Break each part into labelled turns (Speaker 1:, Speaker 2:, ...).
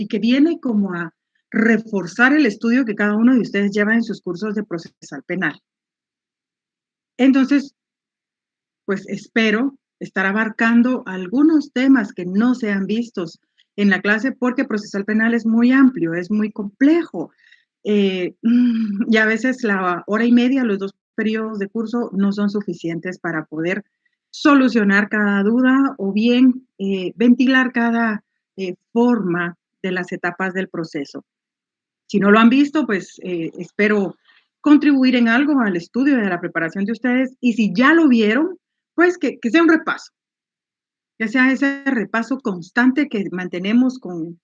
Speaker 1: y que viene como a reforzar el estudio que cada uno de ustedes lleva en sus cursos de procesal penal. Entonces, pues espero estar abarcando algunos temas que no se han vistos en la clase porque procesal penal es muy amplio, es muy complejo. Y a veces la hora y media, los 2 periodos de curso no son suficientes para poder solucionar cada duda o bien, ventilar cada, forma de las etapas del proceso. Si no lo han visto, pues, espero contribuir en algo al estudio y a la preparación de ustedes, y si ya lo vieron, pues, que sea un repaso, que sea ese repaso constante que mantenemos con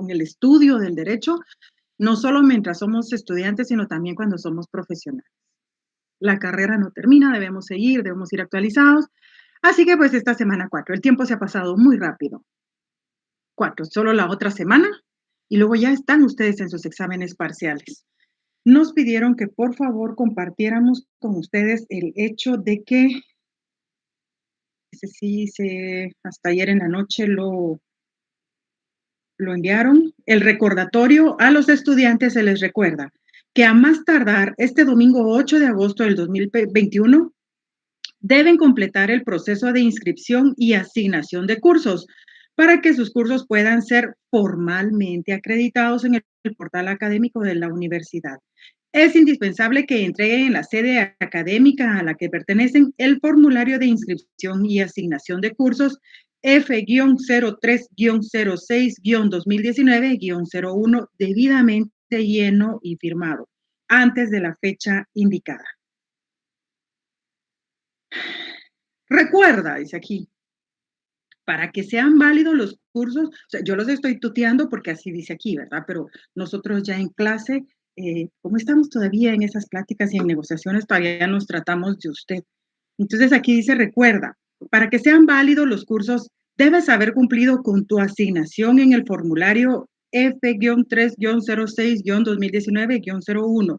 Speaker 1: el estudio del derecho, no solo mientras somos estudiantes, sino también cuando somos profesionales. La carrera no termina, debemos ir actualizados. Así que, pues, esta semana 4, el tiempo se ha pasado muy rápido. 4, solo la otra semana, y luego ya están ustedes en sus exámenes parciales. Nos pidieron que, por favor, compartiéramos con ustedes el hecho de que, ese sí se hasta ayer en la noche lo enviaron. El recordatorio a los estudiantes se les recuerda que a más tardar este domingo 8 de agosto del 2021 deben completar el proceso de inscripción y asignación de cursos para que sus cursos puedan ser formalmente acreditados en el portal académico de la universidad. Es indispensable que entreguen en la sede académica a la que pertenecen el formulario de inscripción y asignación de cursos F-03-06-2019-01 debidamente lleno y firmado antes de la fecha indicada. Recuerda, dice aquí, para que sean válidos los cursos, o sea, yo los estoy tuteando porque así dice aquí, ¿verdad? Pero nosotros ya en clase, como estamos todavía en esas pláticas y en negociaciones, todavía nos tratamos de usted. Entonces aquí dice, recuerda, para que sean válidos los cursos, debes haber cumplido con tu asignación en el formulario F-3-06-2019-01,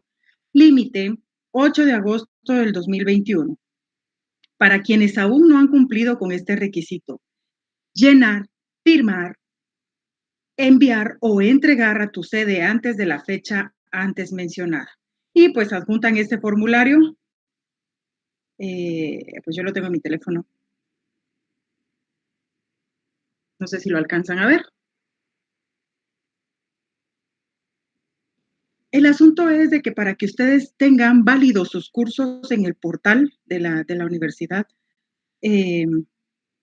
Speaker 1: límite 8 de agosto del 2021. Para quienes aún no han cumplido con este requisito, llenar, firmar, enviar o entregar a tu sede antes de la fecha antes mencionada. Y pues adjuntan este formulario, pues yo lo tengo en mi teléfono. No sé si lo alcanzan a ver. El asunto es de que para que ustedes tengan válidos sus cursos en el portal de la universidad, en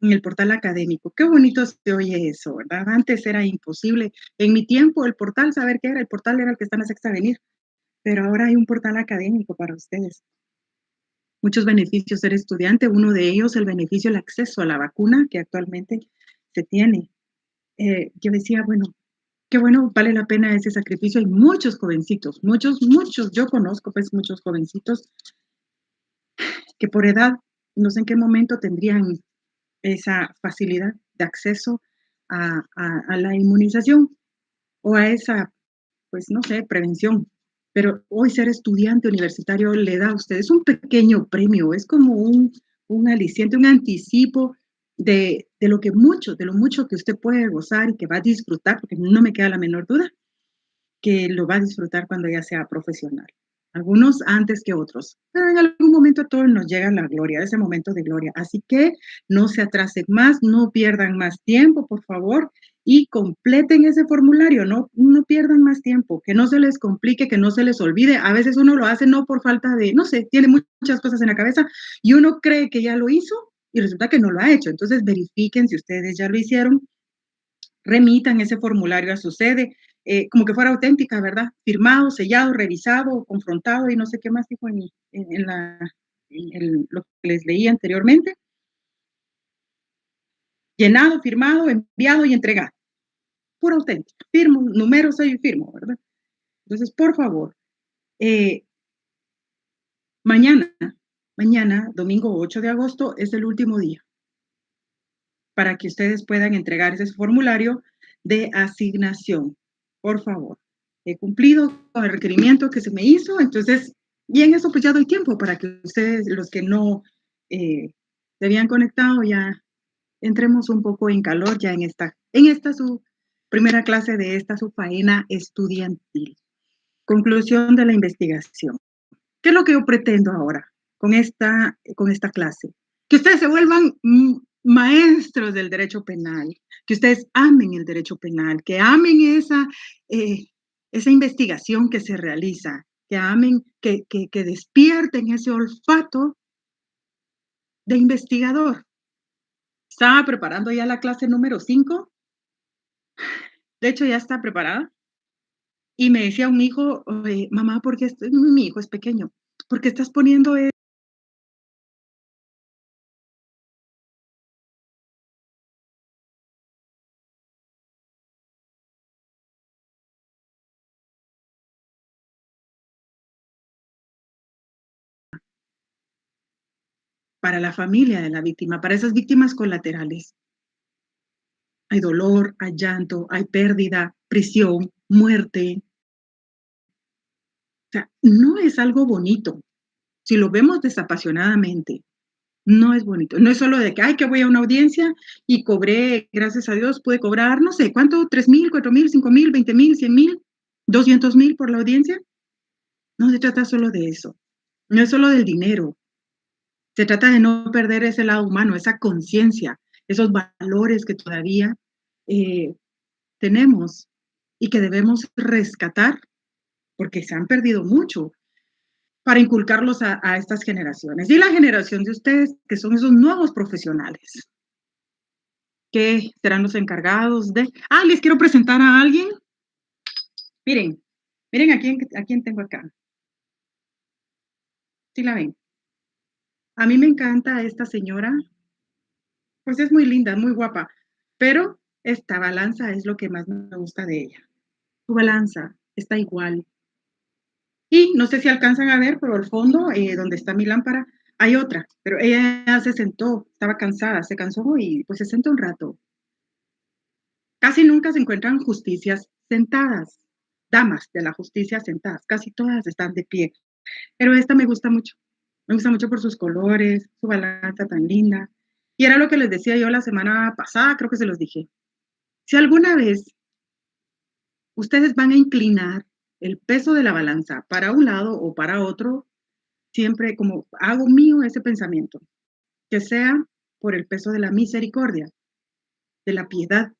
Speaker 1: el portal académico. Qué bonito se oye eso, ¿verdad? Antes era imposible. En mi tiempo, el portal, ¿saber qué era? El portal era el que está en la Sexta Avenida, pero ahora hay un portal académico para ustedes. Muchos beneficios ser estudiante, uno de ellos el beneficio, el acceso a la vacuna que actualmente se tiene. Yo decía, bueno, qué bueno, vale la pena ese sacrificio. Hay muchos jovencitos, muchos, yo conozco pues muchos jovencitos que por edad, no sé en qué momento tendrían esa facilidad de acceso a la inmunización o a esa, pues no sé, prevención. Pero hoy ser estudiante universitario le da a ustedes un pequeño premio, es como un aliciente, un anticipo de lo que mucho, de lo mucho que usted puede gozar y que va a disfrutar, porque no me queda la menor duda que lo va a disfrutar cuando ya sea profesional. Algunos antes que otros, pero en algún momento a todos nos llega la gloria, ese momento de gloria. Así que no se atrasen más, no pierdan más tiempo, por favor, y completen ese formulario, no pierdan más tiempo, que no se les complique, que no se les olvide. A veces uno lo hace no por falta de, no sé, tiene muchas cosas en la cabeza y uno cree que ya lo hizo y resulta que no lo ha hecho. Entonces verifiquen si ustedes ya lo hicieron, remitan ese formulario a su sede, como que fuera auténtica, ¿verdad? Firmado, sellado, revisado, confrontado y no sé qué más dijo lo que les leí anteriormente. Llenado, firmado, enviado y entregado. Puro auténtico. Firmo, numero, sello y firmo, ¿verdad? Entonces, por favor, eh, mañana, domingo 8 de agosto, es el último día para que ustedes puedan entregar ese formulario de asignación. Por favor, he cumplido con el requerimiento que se me hizo, entonces, y en eso pues ya doy tiempo para que ustedes, los que no se habían conectado, ya entremos un poco en calor ya en esta su Primera clase de esta su faena estudiantil. Conclusión de la investigación. ¿Qué es lo que yo pretendo ahora con esta clase? Que ustedes se vuelvan maestros del derecho penal, que ustedes amen el derecho penal, que amen eh, esa investigación que se realiza, que amen, que despierten ese olfato de investigador. Estaba preparando ya la clase número 5, de hecho ya está preparada, y me decía un hijo, mamá, ¿por qué mi hijo es pequeño? ¿Por qué estás poniendo para la familia de la víctima, para esas víctimas colaterales? Hay dolor, hay llanto, hay pérdida, prisión, muerte. O sea, no es algo bonito. Si lo vemos desapasionadamente, no es bonito. No es solo de que, ay, que voy a una audiencia y cobré, gracias a Dios, pude cobrar, no sé, ¿cuánto? 3,000, 4,000, 5,000, 20,000, 100,000, 200,000 por la audiencia. No se trata solo de eso. No es solo del dinero. Se trata de no perder ese lado humano, esa conciencia, esos valores que todavía eh, tenemos y que debemos rescatar porque se han perdido mucho para inculcarlos a estas generaciones. Y la generación de ustedes, que son esos nuevos profesionales, que serán los encargados de... Ah, les quiero presentar a alguien. Miren, miren a quién tengo acá. ¿Sí la ven? A mí me encanta esta señora, pues es muy linda, muy guapa, pero esta balanza es lo que más me gusta de ella. Su balanza está igual. Y no sé si alcanzan a ver, pero al fondo, donde está mi lámpara, hay otra, pero ella se sentó, estaba cansada, se cansó y pues se sentó un rato. Casi nunca se encuentran justicias sentadas, damas de la justicia sentadas, casi todas están de pie, pero esta me gusta mucho por sus colores, su balanza tan linda. Y era lo que les decía yo la semana pasada, creo que se los dije. Si alguna vez ustedes van a inclinar el peso de la balanza para un lado o para otro, siempre como hago mío ese pensamiento, que sea por el peso de la misericordia, de la piedad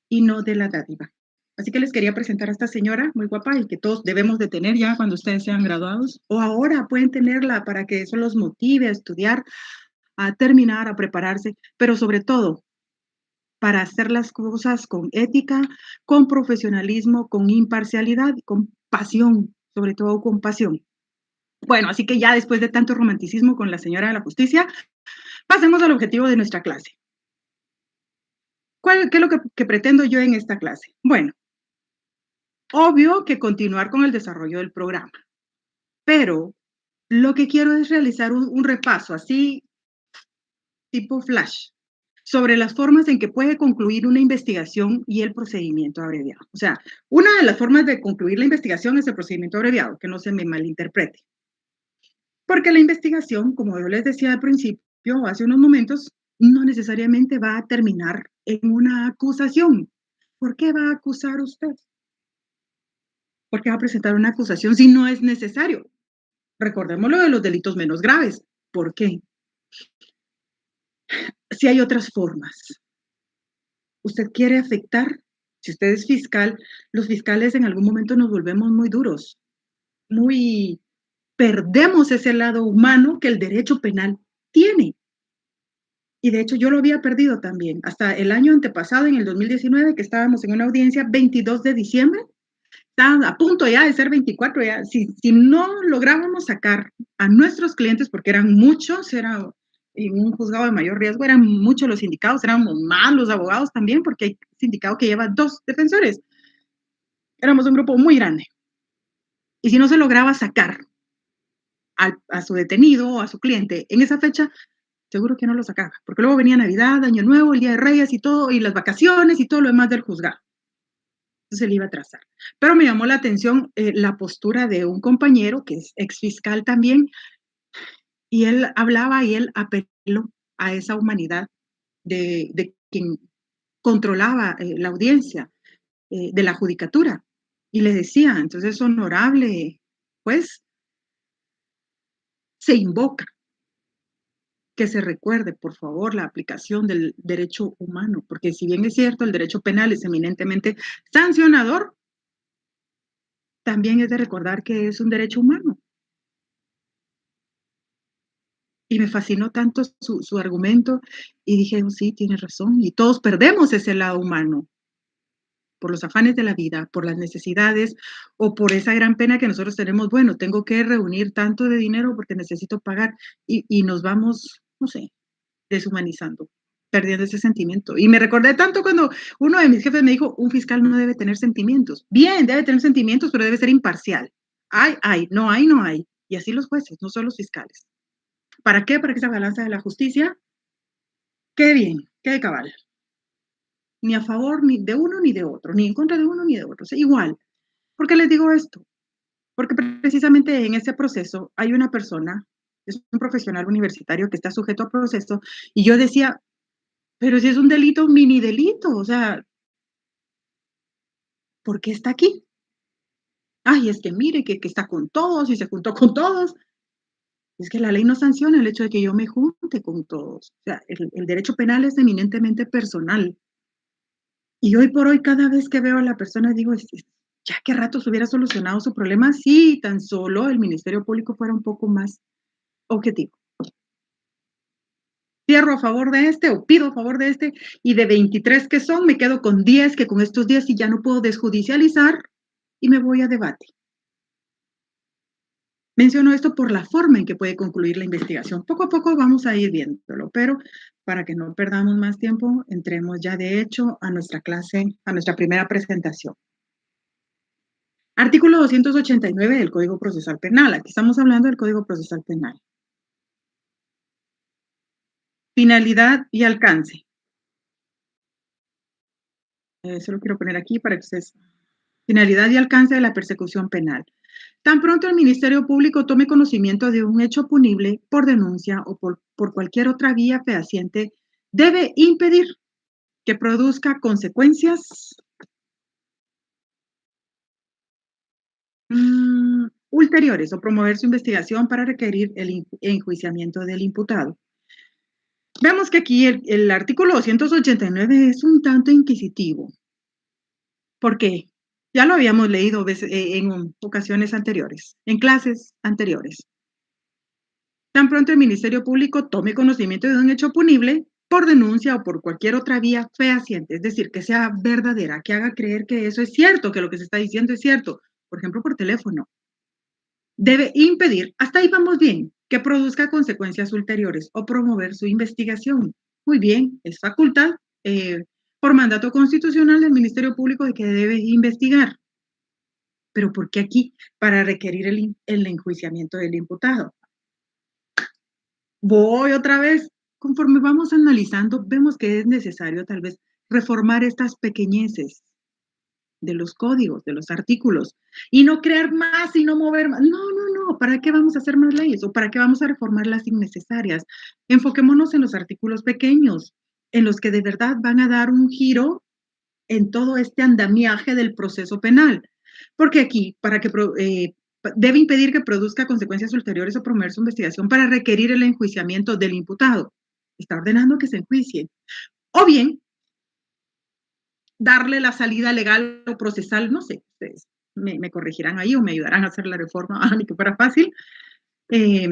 Speaker 1: y no de la dádiva. Así que les quería presentar a esta señora muy guapa y que todos debemos de tener ya cuando ustedes sean graduados o ahora pueden tenerla para que eso los motive a estudiar, a terminar, a prepararse, pero sobre todo para hacer las cosas con ética, con profesionalismo, con imparcialidad, con pasión, sobre todo con pasión. Bueno, así que ya después de tanto romanticismo con la señora de la justicia, pasemos al objetivo de nuestra clase. ¿Qué es lo que pretendo yo en esta clase? Bueno, obvio que continuar con el desarrollo del programa, pero lo que quiero es realizar un repaso así tipo flash sobre las formas en que puede concluir una investigación y el procedimiento abreviado. O sea, una de las formas de concluir la investigación es el procedimiento abreviado, que no se me malinterprete. Porque la investigación, como yo les decía al principio, hace unos momentos, no necesariamente va a terminar en una acusación. ¿Por qué va a acusar usted? ¿Por qué va a presentar una acusación si no es necesario? Recordemos lo de los delitos menos graves. ¿Por qué? Si hay otras formas. Usted quiere afectar, si usted es fiscal, los fiscales en algún momento nos volvemos muy duros, muy perdemos ese lado humano que el derecho penal tiene. Y de hecho yo lo había perdido también. Hasta el año antepasado, en el 2019, que estábamos en una audiencia, 22 de diciembre, estaban a punto ya de ser 24, ya. Si no lográbamos sacar a nuestros clientes, porque eran muchos, era en un juzgado de mayor riesgo, eran muchos los sindicados, éramos más los abogados también, porque hay sindicado que lleva 2 defensores. Éramos un grupo muy grande. Y si no se lograba sacar a su detenido o a su cliente en esa fecha, seguro que no lo sacaba, porque luego venía Navidad, Año Nuevo, el Día de Reyes y todo, y las vacaciones y todo lo demás del juzgado. Entonces le iba a trazar. Pero me llamó la atención la postura de un compañero que es ex fiscal también, y él hablaba y él apeló a esa humanidad de quien controlaba la audiencia. de la judicatura. Y le decía, entonces, honorable, pues, se invoca que se recuerde, por favor, la aplicación del derecho humano, porque si bien es cierto, el derecho penal es eminentemente sancionador, también es de recordar que es un derecho humano. Y me fascinó tanto su argumento y dije: "Oh, sí, tiene razón", y todos perdemos ese lado humano, por los afanes de la vida, por las necesidades o por esa gran pena que nosotros tenemos, bueno, tengo que reunir tanto de dinero porque necesito pagar, y nos vamos, no sé, deshumanizando, perdiendo ese sentimiento. Y me recordé tanto cuando uno de mis jefes me dijo: "Un fiscal no debe tener sentimientos". Bien, debe tener sentimientos, pero debe ser imparcial. Hay, no hay, no hay. Y así los jueces, no solo los fiscales. ¿Para qué? Para que esa balanza de la justicia quede bien, quede cabal. Ni a favor ni de uno ni de otro, ni en contra de uno ni de otro. O sea, igual. ¿Por qué les digo esto? Porque precisamente en ese proceso hay una persona, es un profesional universitario que está sujeto a proceso, y yo decía, pero si es un delito, mini delito, o sea, ¿por qué está aquí? Ay, es que mire que está con todos y se juntó con todos. Es que la ley no sanciona el hecho de que yo me junte con todos. O sea, el derecho penal es eminentemente personal. Y hoy por hoy, cada vez que veo a la persona, digo, ya que rato se hubiera solucionado su problema si tan solo el Ministerio Público fuera un poco más objetivo. Cierro a favor de este o pido a favor de este y de 23 que son, me quedo con 10, que con estos 10 sí ya no puedo desjudicializar y me voy a debate. Menciono esto por la forma en que puede concluir la investigación. Poco a poco vamos a ir viéndolo, pero para que no perdamos más tiempo, entremos ya de hecho a nuestra clase, a nuestra primera presentación. Artículo 289 del Código Procesal Penal. Aquí estamos hablando del Código Procesal Penal. Finalidad y alcance. Eso lo quiero poner aquí para que ustedes. Finalidad y alcance de la persecución penal. Tan pronto el Ministerio Público tome conocimiento de un hecho punible por denuncia o por cualquier otra vía fehaciente, debe impedir que produzca consecuencias ulteriores o promover su investigación para requerir el enjuiciamiento del imputado. Vemos que aquí el artículo 289 es un tanto inquisitivo. ¿Por qué? Ya lo habíamos leído en ocasiones anteriores, en clases anteriores. Tan pronto el Ministerio Público tome conocimiento de un hecho punible por denuncia o por cualquier otra vía fehaciente, es decir, que sea verdadera, que haga creer que eso es cierto, que lo que se está diciendo es cierto, por ejemplo, por teléfono, debe impedir, hasta ahí vamos bien, que produzca consecuencias ulteriores o promover su investigación. Muy bien, es facultad por mandato constitucional del Ministerio Público de que debe investigar. Pero ¿por qué aquí? Para requerir el enjuiciamiento del imputado. Voy otra vez. Conforme vamos analizando, vemos que es necesario tal vez reformar estas pequeñeces de los códigos, de los artículos, y no crear más y no mover más. No, no, no, ¿para qué vamos a hacer más leyes o para qué vamos a reformar las innecesarias? Enfoquémonos en los artículos pequeños, en los que de verdad van a dar un giro en todo este andamiaje del proceso penal. Porque aquí, debe impedir que produzca consecuencias ulteriores o promover su investigación para requerir el enjuiciamiento del imputado. Está ordenando que se enjuicie. O bien, darle la salida legal o procesal, no sé, ustedes me corregirán ahí o me ayudarán a hacer la reforma, ni que fuera fácil, eh,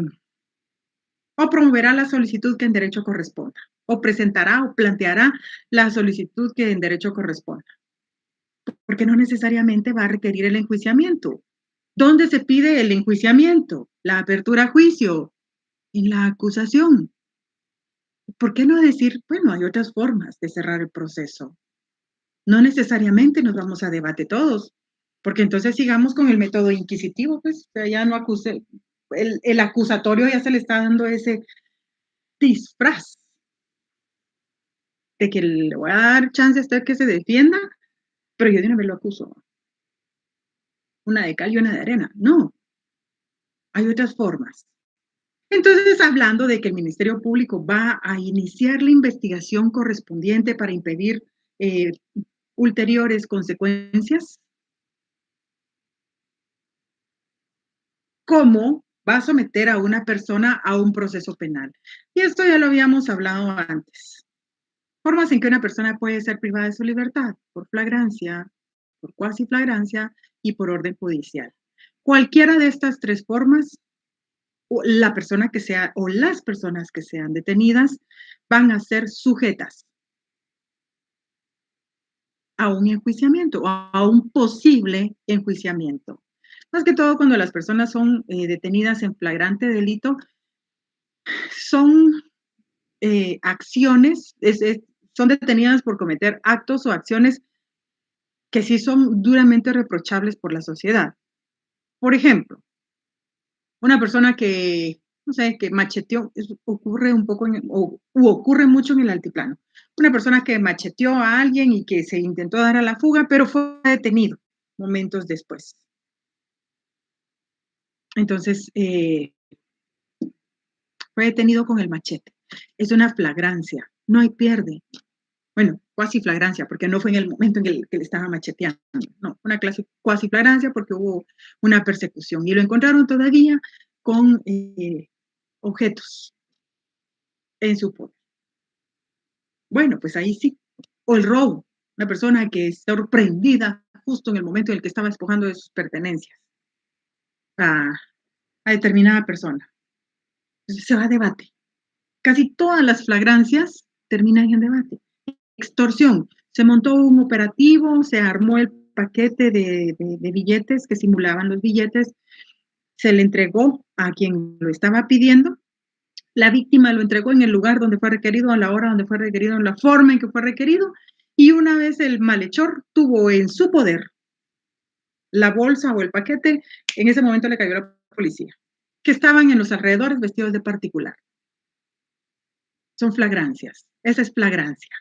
Speaker 1: o promoverá la solicitud que en derecho corresponda, o presentará o planteará la solicitud que en derecho corresponda, porque no necesariamente va a requerir el enjuiciamiento. ¿Dónde se pide el enjuiciamiento? La apertura a juicio, en la acusación. ¿Por qué no decir, bueno, hay otras formas de cerrar el proceso? No necesariamente nos vamos a debate todos, porque entonces sigamos con el método inquisitivo, pues ya no acuse, el acusatorio ya se le está dando ese disfraz de que le voy a dar chance a usted que se defienda, pero yo de una vez lo acuso. Una de cal y una de arena. No, hay otras formas. Entonces, hablando de que el Ministerio Público va a iniciar la investigación correspondiente para impedir, ulteriores consecuencias, cómo va a someter a una persona a un proceso penal. Y esto ya lo habíamos hablado antes. Formas en que una persona puede ser privada de su libertad, por flagrancia, por cuasi flagrancia y por orden judicial. Cualquiera de estas tres formas, o la persona que sea o las personas que sean detenidas van a ser sujetas a un enjuiciamiento o a un posible enjuiciamiento. Más que todo cuando las personas son detenidas en flagrante delito, son acciones, son detenidas por cometer actos o acciones que sí son duramente reprochables por la sociedad. Por ejemplo, una persona que, no sé, que macheteó, ocurre un poco ocurre mucho en el altiplano. Una persona que macheteó a alguien y que se intentó dar a la fuga, pero fue detenido momentos después. Entonces, fue detenido con el machete. Es una flagrancia, no hay pierde. Bueno, cuasi flagrancia, porque no fue en el momento en el que le estaba macheteando, no, una clase cuasi flagrancia porque hubo una persecución y lo encontraron todavía con objetos en su poder. Bueno, pues ahí sí. O el robo, una persona que es sorprendida justo en el momento en el que estaba despojando de sus pertenencias a, a determinada persona. Entonces se va a debate. Casi todas las flagrancias terminan en debate. Extorsión. Se montó un operativo, se armó el paquete de billetes que simulaban los billetes, se le entregó a quien lo estaba pidiendo, la víctima lo entregó en el lugar donde fue requerido, a la hora donde fue requerido, en la forma en que fue requerido, y una vez el malhechor tuvo en su poder la bolsa o el paquete, en ese momento le cayó la policía, que estaban en los alrededores vestidos de particular. Son flagrancias, esa es flagrancia.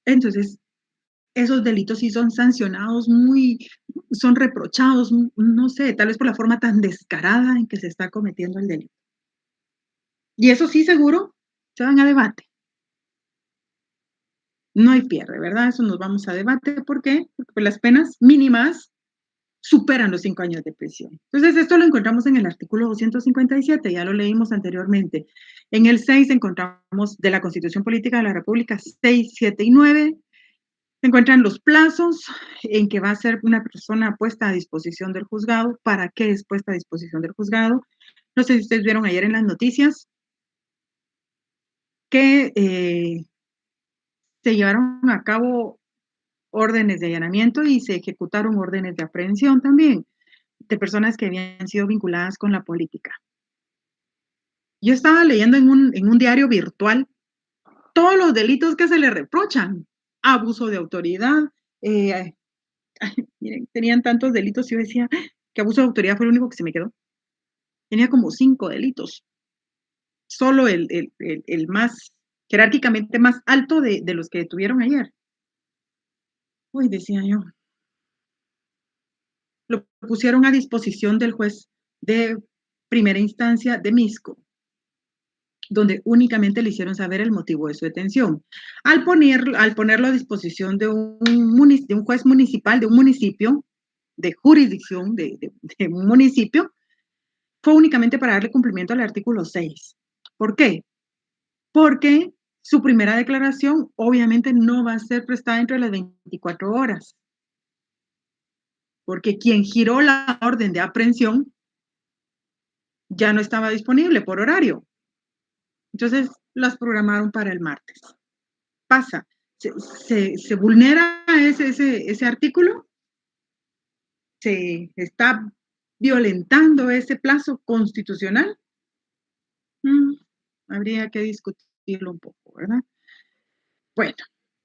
Speaker 1: Entonces, esos delitos sí son sancionados son reprochados, no sé, tal vez por la forma tan descarada en que se está cometiendo el delito. Y eso sí, seguro, se van a debate. No hay pierde, ¿verdad? Eso nos vamos a debate. ¿Por qué? Porque pues, las penas mínimas superan los 5 años de prisión. Entonces, esto lo encontramos en el artículo 257, ya lo leímos anteriormente. En el 6 encontramos de la Constitución Política de la República 6, 7 y 9. Se encuentran los plazos en que va a ser una persona puesta a disposición del juzgado. ¿Para qué es puesta a disposición del juzgado? No sé si ustedes vieron ayer en las noticias que se llevaron a cabo órdenes de allanamiento y se ejecutaron órdenes de aprehensión también de personas que habían sido vinculadas con la política. Yo estaba leyendo en un diario virtual todos los delitos que se le reprochan. Abuso de autoridad, eh, miren, tenían tantos delitos, yo decía que abuso de autoridad fue el único que se me quedó. Tenía como 5 delitos. Solo el más, jerárquicamente más alto de los que detuvieron ayer. Uy, decía yo. Lo pusieron a disposición del juez de primera instancia de Misco, donde únicamente le hicieron saber el motivo de su detención. Al ponerlo a disposición de un juez municipal, de un municipio, de jurisdicción de un municipio, fue únicamente para darle cumplimiento al artículo 6. ¿Por qué? Porque su primera declaración obviamente no va a ser prestada dentro de las 24 horas, porque quien giró la orden de aprehensión ya no estaba disponible por horario. Entonces las programaron para el martes. Pasa, se vulnera ese artículo, se está violentando ese plazo constitucional. Habría que discutirlo un poco, ¿verdad? Bueno,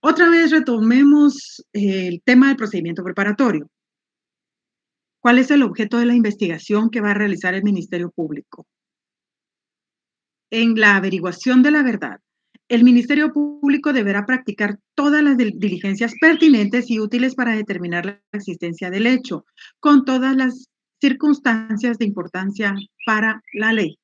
Speaker 1: otra vez retomemos el tema del procedimiento preparatorio. ¿Cuál es el objeto de la investigación que va a realizar el Ministerio Público? En la averiguación de la verdad, el Ministerio Público deberá practicar todas las diligencias pertinentes y útiles para determinar la existencia del hecho, con todas las circunstancias de importancia para la ley.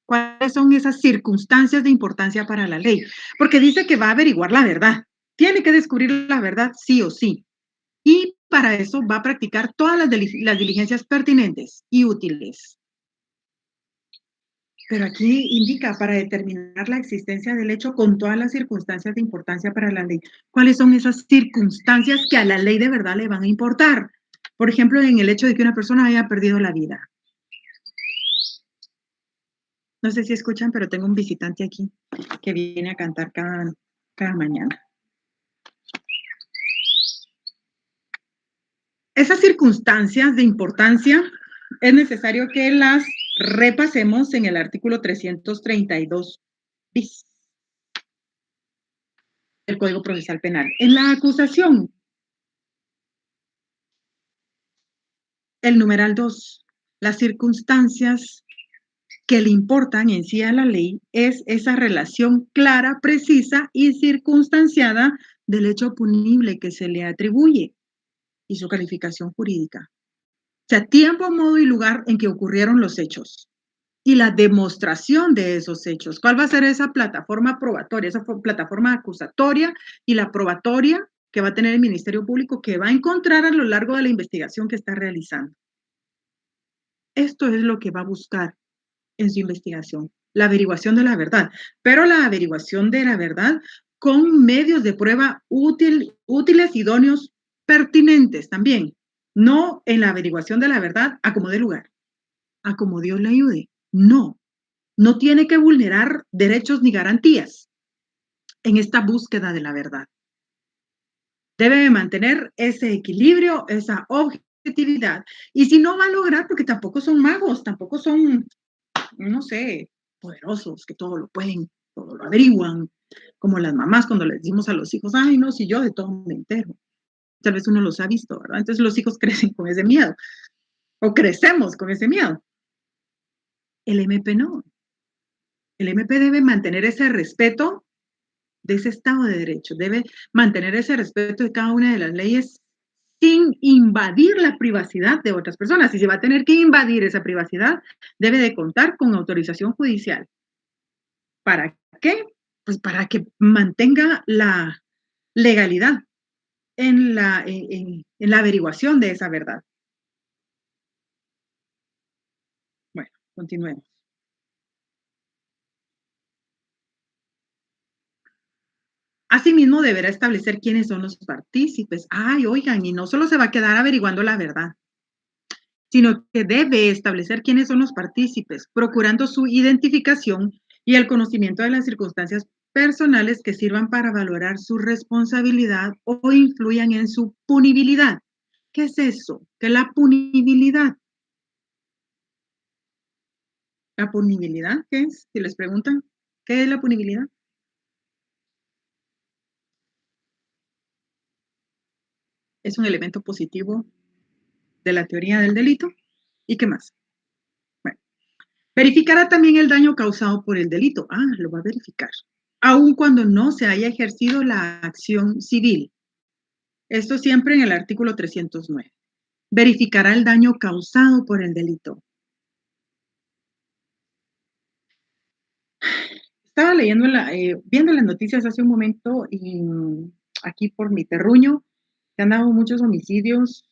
Speaker 1: ¿Cuáles son esas circunstancias de importancia para la ley? Porque dice que va a averiguar la verdad. Tiene que descubrir la verdad sí o sí. Y para eso va a practicar todas las diligencias pertinentes y útiles. Pero aquí indica para determinar la existencia del hecho con todas las circunstancias de importancia para la ley. ¿Cuáles son esas circunstancias que a la ley de verdad le van a importar? Por ejemplo, en el hecho de que una persona haya perdido la vida. No sé si escuchan, pero tengo un visitante aquí que viene a cantar cada mañana. Esas circunstancias de importancia es necesario que las repasemos en el artículo 332 bis del Código Procesal Penal. En la acusación, el numeral 2, las circunstancias que le importan en sí a la ley es esa relación clara, precisa y circunstanciada del hecho punible que se le atribuye y su calificación jurídica. O sea, tiempo, modo y lugar en que ocurrieron los hechos y la demostración de esos hechos. ¿Cuál va a ser esa plataforma probatoria, esa plataforma acusatoria y la probatoria que va a tener el Ministerio Público que va a encontrar a lo largo de la investigación que está realizando? Esto es lo que va a buscar en su investigación, la averiguación de la verdad, pero la averiguación de la verdad con medios de prueba útiles, idóneos, pertinentes también, no en la averiguación de la verdad a como dé lugar, a como Dios le ayude. No, no tiene que vulnerar derechos ni garantías en esta búsqueda de la verdad. Debe mantener ese equilibrio, esa objetividad. Y si no va a lograr, porque tampoco son magos, tampoco son, no sé, poderosos, que todo lo pueden, todo lo averiguan, como las mamás cuando les decimos a los hijos, ay, no, si yo de todo me entero. Tal vez uno los ha visto, ¿verdad? Entonces los hijos crecen con ese miedo, o crecemos con ese miedo. El MP no. El MP debe mantener ese respeto de ese Estado de Derecho, debe mantener ese respeto de cada una de las leyes sin invadir la privacidad de otras personas. Y si va a tener que invadir esa privacidad, debe de contar con autorización judicial. ¿Para qué? Pues para que mantenga la legalidad en la averiguación de esa verdad. Bueno, continuemos. Asimismo, deberá establecer quiénes son los partícipes. Ay, oigan, y no solo se va a quedar averiguando la verdad, sino que debe establecer quiénes son los partícipes, procurando su identificación y el conocimiento de las circunstancias personales que sirvan para valorar su responsabilidad o influyan en su punibilidad. ¿Qué es eso? ¿Qué es la punibilidad? ¿La punibilidad qué es? Si les preguntan, ¿qué es la punibilidad? Es un elemento positivo de la teoría del delito. ¿Y qué más? Bueno, verificará también el daño causado por el delito. Ah, lo va a verificar. Aun cuando no se haya ejercido la acción civil. Esto siempre en el artículo 309. Verificará el daño causado por el delito. Estaba leyendo, viendo las noticias hace un momento y aquí por mi terruño se han dado muchos homicidios.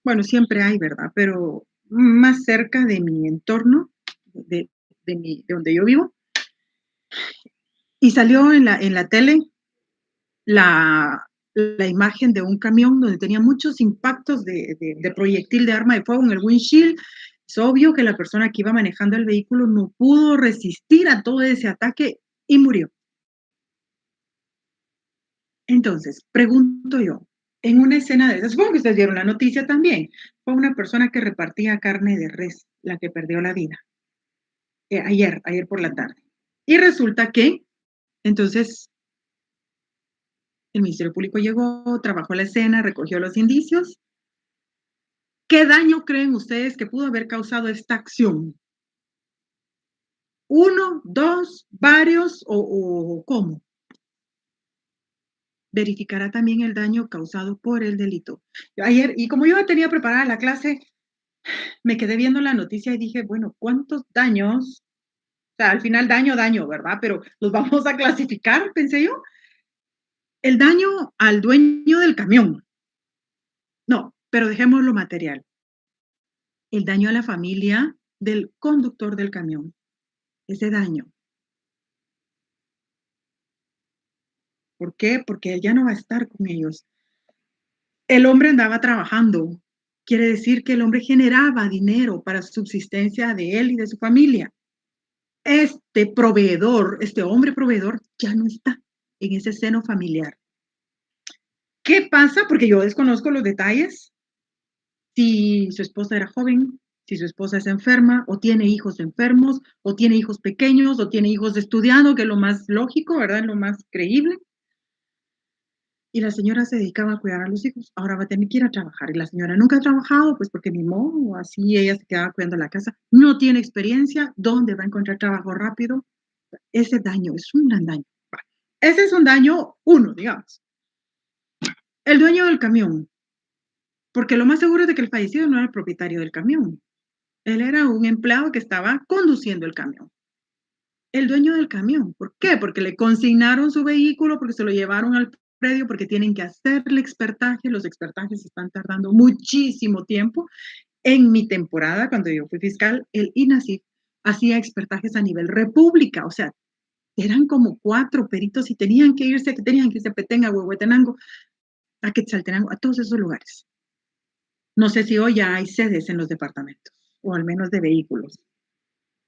Speaker 1: Bueno, siempre hay, ¿verdad? Pero más cerca de mi entorno, de, de donde yo vivo, y salió en la tele la imagen de un camión donde tenía muchos impactos de proyectil de arma de fuego en el windshield. Es obvio que la persona que iba manejando el vehículo no pudo resistir a todo ese ataque y murió. Entonces, pregunto yo, en una escena de esas, supongo que ustedes vieron la noticia también, fue una persona que repartía carne de res la que perdió la vida, ayer por la tarde. Y resulta que, entonces, el Ministerio Público llegó, trabajó la escena, recogió los indicios. ¿Qué daño creen ustedes que pudo haber causado esta acción? ¿Uno, dos, varios o cómo? Verificará también el daño causado por el delito. Ayer, y como yo tenía preparada la clase, me quedé viendo la noticia y dije, bueno, ¿cuántos daños O sea, al final daño, daño, ¿verdad? Pero los vamos a clasificar, pensé yo. El daño al dueño del camión. No, pero dejémoslo material. El daño a la familia del conductor del camión. Ese daño. ¿Por qué? Porque él ya no va a estar con ellos. El hombre andaba trabajando. Quiere decir que el hombre generaba dinero para subsistencia de él y de su familia. Este proveedor, este hombre proveedor, ya no está en ese seno familiar. ¿Qué pasa? Porque yo desconozco los detalles. Si su esposa era joven, si su esposa es enferma, o tiene hijos enfermos, o tiene hijos pequeños, o tiene hijos estudiando, que es lo más lógico, ¿verdad? Lo más creíble. Y la señora se dedicaba a cuidar a los hijos. Ahora va a tener que ir a trabajar. Y la señora nunca ha trabajado, pues porque ni modo, así ella se quedaba cuidando la casa. No tiene experiencia. ¿Dónde va a encontrar trabajo rápido? Ese daño es un gran daño. Ese es un daño uno, digamos. El dueño del camión, porque lo más seguro es de que el fallecido no era el propietario del camión. Él era un empleado que estaba conduciendo el camión. El dueño del camión, ¿por qué? Porque le consignaron su vehículo, porque se lo llevaron al predio, porque tienen que hacerle expertaje. Los expertajes están tardando muchísimo tiempo. En mi temporada, cuando yo fui fiscal, el INASIF hacía expertajes a nivel república, o sea, eran como 4 peritos y tenían que irse a Petén, a Huehuetenango, a Quetzaltenango, a todos esos lugares. No sé si hoy ya hay sedes en los departamentos, o al menos de vehículos.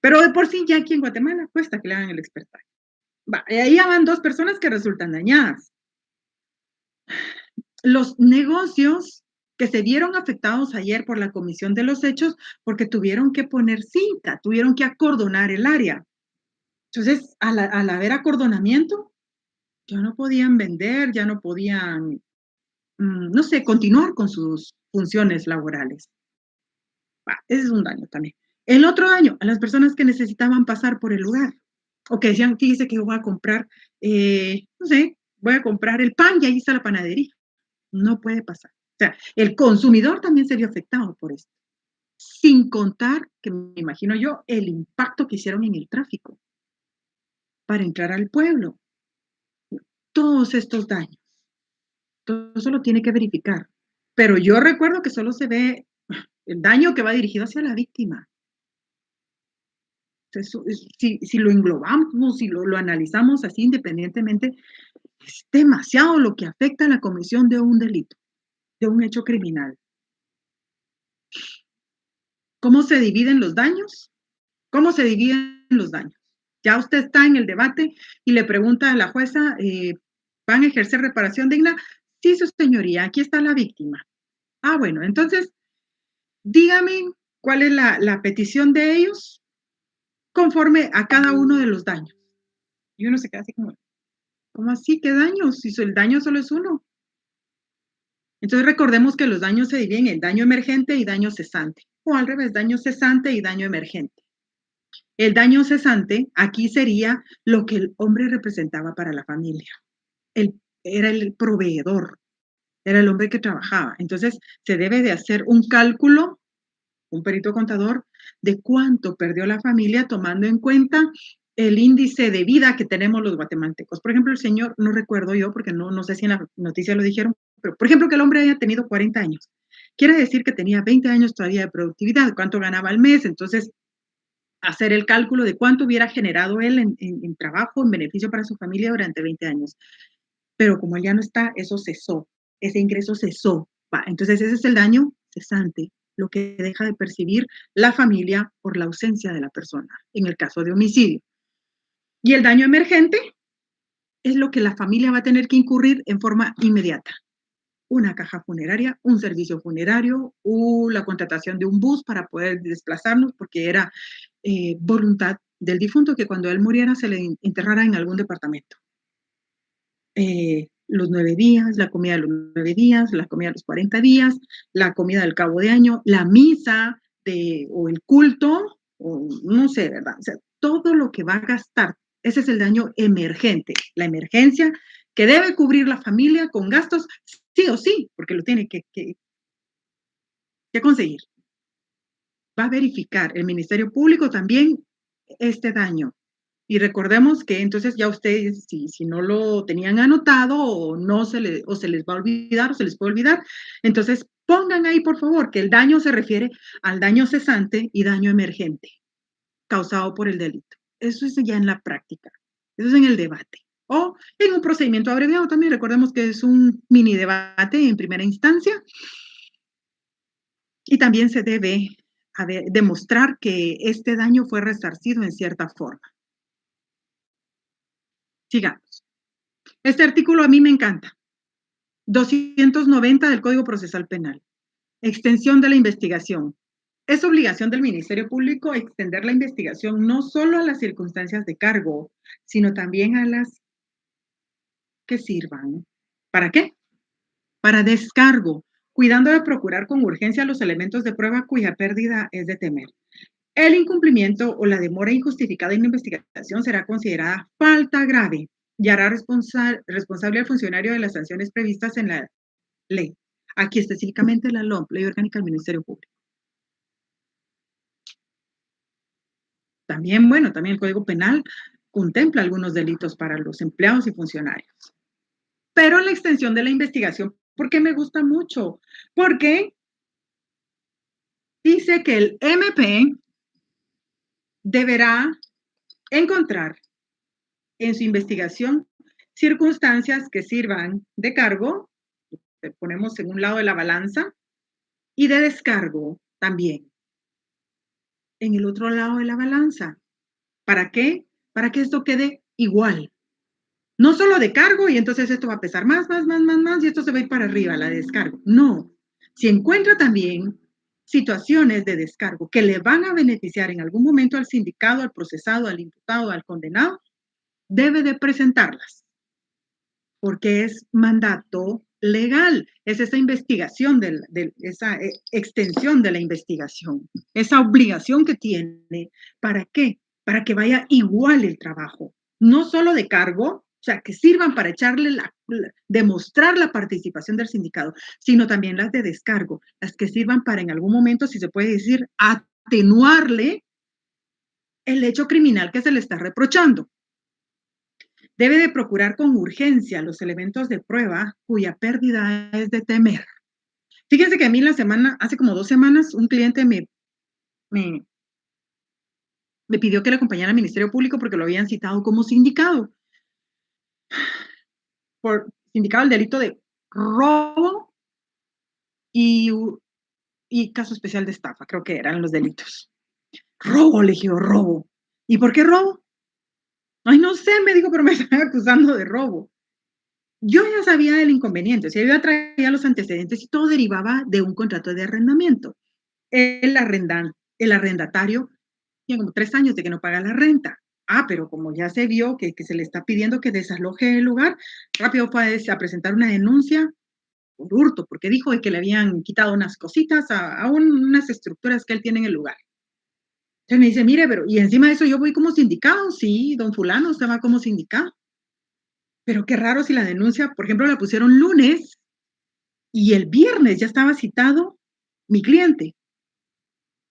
Speaker 1: Pero de por sí ya aquí en Guatemala cuesta que le hagan el expertaje. Va, y ahí ya van 2 personas que resultan dañadas. Los negocios que se vieron afectados ayer por la comisión de los hechos, porque tuvieron que poner cinta, tuvieron que acordonar el área. Entonces, al haber acordonamiento, ya no podían vender, ya no podían, no sé, continuar con sus funciones laborales. Ese es un daño también. El otro daño, a las personas que necesitaban pasar por el lugar, o que decían, fíjese que yo voy a comprar, no sé, voy a comprar el pan y ahí está la panadería. No puede pasar. O sea, el consumidor también se vio afectado por esto. Sin contar, que me imagino yo, el impacto que hicieron en el tráfico para entrar al pueblo. Todos estos daños. Todo eso lo tiene que verificar. Pero yo recuerdo que solo se ve el daño que va dirigido hacia la víctima. Entonces, si lo englobamos, si lo analizamos así independientemente, es demasiado lo que afecta a la comisión de un delito, de un hecho criminal. ¿Cómo se dividen los daños? ¿Cómo se dividen los daños? Ya usted está en el debate y le pregunta a la jueza, ¿van a ejercer reparación digna? Sí, su señoría, aquí está la víctima. Ah, bueno, entonces, dígame cuál es la petición de ellos conforme a cada uno de los daños. Y uno se queda así como, ¿cómo así? ¿Qué daños? Si el daño solo es uno. Entonces recordemos que los daños se dividen en daño emergente y daño cesante. O al revés, daño cesante y daño emergente. El daño cesante aquí sería lo que el hombre representaba para la familia. Era el proveedor, era el hombre que trabajaba. Entonces se debe de hacer un cálculo, un perito contador, de cuánto perdió la familia tomando en cuenta el índice de vida que tenemos los guatemaltecos. Por ejemplo, el señor, no recuerdo yo, porque no sé si en la noticia lo dijeron, pero por ejemplo que el hombre haya tenido 40 años. Quiere decir que tenía 20 años todavía de productividad, cuánto ganaba al mes. Entonces, hacer el cálculo de cuánto hubiera generado él en trabajo, en beneficio para su familia durante 20 años. Pero como él ya no está, eso cesó, ese ingreso cesó. Entonces ese es el daño cesante, lo que deja de percibir la familia por la ausencia de la persona, en el caso de homicidio. Y el daño emergente es lo que la familia va a tener que incurrir en forma inmediata. Una caja funeraria, un servicio funerario, la contratación de un bus para poder desplazarnos, porque era voluntad del difunto que cuando él muriera se le enterrara en algún departamento. Los 9 días, la comida de los 9 días, la comida de los 40 días, la comida del cabo de año, la misa o el culto, o no sé, ¿verdad? O sea, todo lo que va a gastar, ese es el daño emergente, la emergencia que debe cubrir la familia con gastos sí o sí, porque lo tiene que conseguir. Va a verificar el Ministerio Público también este daño. Y recordemos que entonces ya ustedes, si no lo tenían anotado o no se les va a olvidar o se les puede olvidar, entonces pongan ahí, por favor, que el daño se refiere al daño cesante y daño emergente causado por el delito. Eso es ya en la práctica, eso es en el debate. O en un procedimiento abreviado también, recordemos que es un mini debate en primera instancia y también se debe demostrar que este daño fue resarcido en cierta forma. Sigamos. Este artículo a mí me encanta. 290 del Código Procesal Penal. Extensión de la investigación. Es obligación del Ministerio Público extender la investigación no solo a las circunstancias de cargo, sino también a las que sirvan. ¿Para qué? Para descargo, cuidando de procurar con urgencia los elementos de prueba cuya pérdida es de temer. El incumplimiento o la demora injustificada en la investigación será considerada falta grave y hará responsable al funcionario de las sanciones previstas en la ley. Aquí específicamente la LOM, Ley Orgánica del Ministerio Público. También, bueno, también el Código Penal contempla algunos delitos para los empleados y funcionarios. Pero la extensión de la investigación, ¿por qué me gusta mucho? Porque dice que el MP deberá encontrar en su investigación circunstancias que sirvan de cargo, ponemos en un lado de la balanza, y de descargo también, en el otro lado de la balanza. ¿Para qué? Para que esto quede igual. No solo de cargo y entonces esto va a pesar más y esto se va a ir para arriba, la descargo. No. Si encuentra también situaciones de descargo que le van a beneficiar en algún momento al sindicado, al procesado, al imputado, al condenado, debe de presentarlas, porque es mandato legal, es esa investigación, esa extensión de la investigación, esa obligación que tiene. ¿Para qué? Para que vaya igual el trabajo, no solo de cargo, o sea, que sirvan para demostrar la participación del sindicato, sino también las de descargo, las que sirvan para en algún momento, si se puede decir, atenuarle el hecho criminal que se le está reprochando. Debe de procurar con urgencia los elementos de prueba cuya pérdida es de temer. Fíjense que a mí hace como 2 semanas, un cliente me, me pidió que le acompañara al Ministerio Público porque lo habían citado como sindicado, por sindicado el delito de robo y, y caso especial de estafa, creo que eran los delitos. Robo, le dije, robo. ¿Y por qué robo? Ay, no sé, me dijo, pero me están acusando de robo. Yo ya sabía del inconveniente, o sea, yo ya traía los antecedentes y todo derivaba de un contrato de arrendamiento. El arrendatario tiene como 3 años de que no paga la renta. Pero como ya se vio que se le está pidiendo que desaloje el lugar, rápido fue a presentar una denuncia por hurto, porque dijo de que le habían quitado unas cositas a unas estructuras que él tiene en el lugar. Entonces me dice, mire, pero y encima de eso yo voy como sindicado, sí, don fulano, usted va como sindicado. Pero qué raro si la denuncia, por ejemplo, la pusieron lunes y el viernes ya estaba citado mi cliente.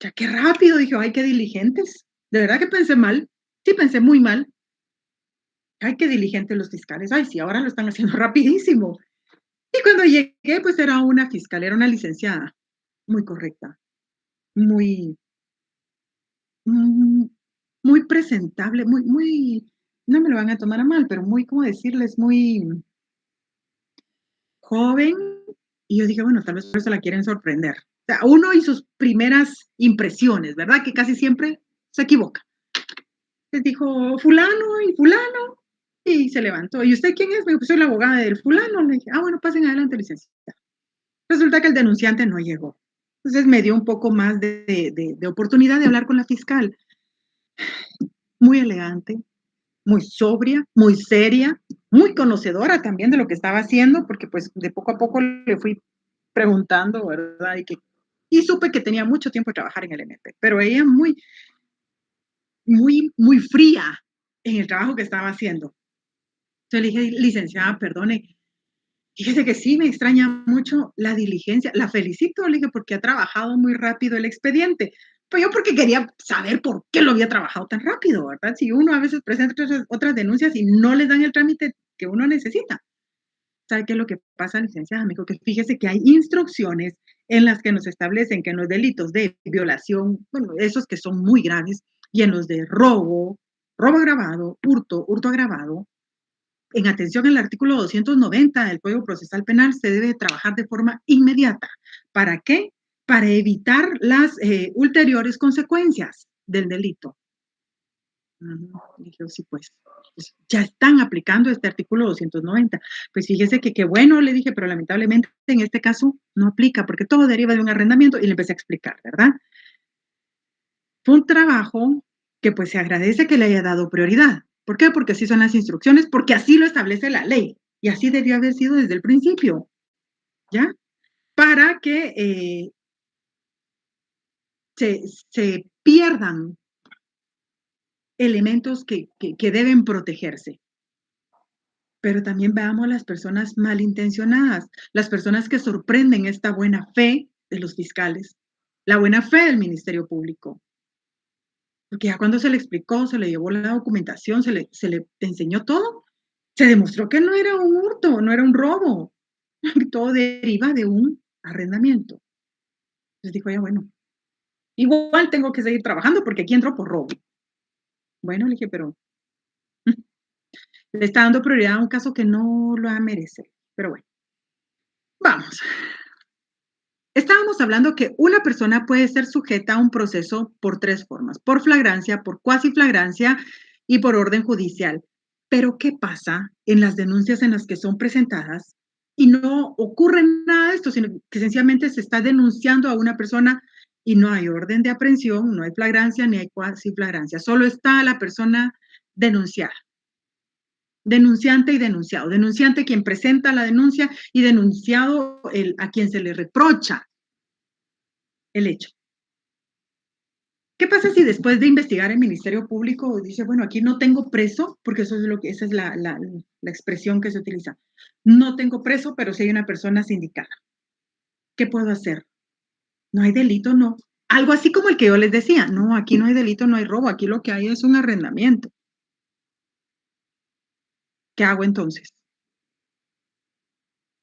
Speaker 1: Ya qué rápido, dije, ay, qué diligentes. De verdad que pensé mal. Sí, pensé muy mal. Ay, qué diligentes los fiscales. Ay, sí, ahora lo están haciendo rapidísimo. Y cuando llegué, pues era una fiscal, era una licenciada, muy correcta, muy, mm, muy presentable, no me lo van a tomar a mal, pero muy, ¿cómo decirles? Muy joven. Y yo dije, bueno, tal vez por eso la quieren sorprender. O sea, uno y sus primeras impresiones, ¿verdad? Que casi siempre se equivoca. Les dijo, fulano y fulano, y se levantó. ¿Y usted quién es? Me dijo, pues soy la abogada del fulano. Le dije, bueno, pasen adelante, licenciada. Resulta que el denunciante no llegó. Entonces me dio un poco más de oportunidad de hablar con la fiscal. Muy elegante, muy sobria, muy seria, muy conocedora también de lo que estaba haciendo, porque pues de poco a poco le fui preguntando, ¿verdad? Y supe que tenía mucho tiempo de trabajar en el MP, pero ella muy fría en el trabajo que estaba haciendo. Entonces le dije, licenciada, perdone, fíjese que sí, me extraña mucho la diligencia. La felicito, le dije, porque ha trabajado muy rápido el expediente. Pues yo porque quería saber por qué lo había trabajado tan rápido, ¿verdad? Si uno a veces presenta otras denuncias y no les dan el trámite que uno necesita. ¿Sabe qué es lo que pasa, licenciada? Me dijo que fíjese que hay instrucciones en las que nos establecen que en los delitos de violación, bueno, esos que son muy graves, y en los de robo, robo agravado, hurto, hurto agravado, en atención al artículo 290 del Código Procesal Penal, se debe trabajar de forma inmediata. ¿Para qué? Para evitar las ulteriores consecuencias del delito. Ujú. Dije: "Oh, sí, pues, ya están aplicando este artículo 290". Pues fíjese que qué bueno, le dije, pero lamentablemente en este caso no aplica, porque todo deriva de un arrendamiento, y le empecé a explicar, ¿verdad? Fue un trabajo que, pues, se agradece que le haya dado prioridad. ¿Por qué? Porque así son las instrucciones, porque así lo establece la ley, y así debió haber sido desde el principio, ¿ya? Para que, se pierdan elementos que deben protegerse. Pero también veamos las personas malintencionadas, las personas que sorprenden esta buena fe de los fiscales, la buena fe del Ministerio Público. Porque ya cuando se le explicó, se le llevó la documentación, se le enseñó todo, se demostró que no era un hurto, no era un robo, todo deriva de un arrendamiento. Entonces dijo ella, bueno, igual tengo que seguir trabajando porque aquí entro por robo. Bueno, le dije, pero le está dando prioridad a un caso que no lo va a merecer. Pero bueno, vamos. Estábamos hablando que una persona puede ser sujeta a un proceso por 3 formas: por flagrancia, por cuasi flagrancia y por orden judicial. Pero, ¿qué pasa en las denuncias en las que son presentadas y no ocurre nada de esto, sino que sencillamente se está denunciando a una persona y no hay orden de aprehensión, no hay flagrancia ni hay cuasi flagrancia, solo está la persona denunciada, denunciante y denunciado. Denunciante quien presenta la denuncia y denunciado el a quien se le reprocha el hecho. ¿Qué pasa si después de investigar el Ministerio Público dice, bueno, aquí no tengo preso? Porque eso es lo que, esa es la expresión que se utiliza. No tengo preso, pero sí hay una persona sindicada. ¿Qué puedo hacer? No hay delito, no. Algo así como el que yo les decía, no, aquí no hay delito, no hay robo, aquí lo que hay es un arrendamiento. ¿Qué hago entonces?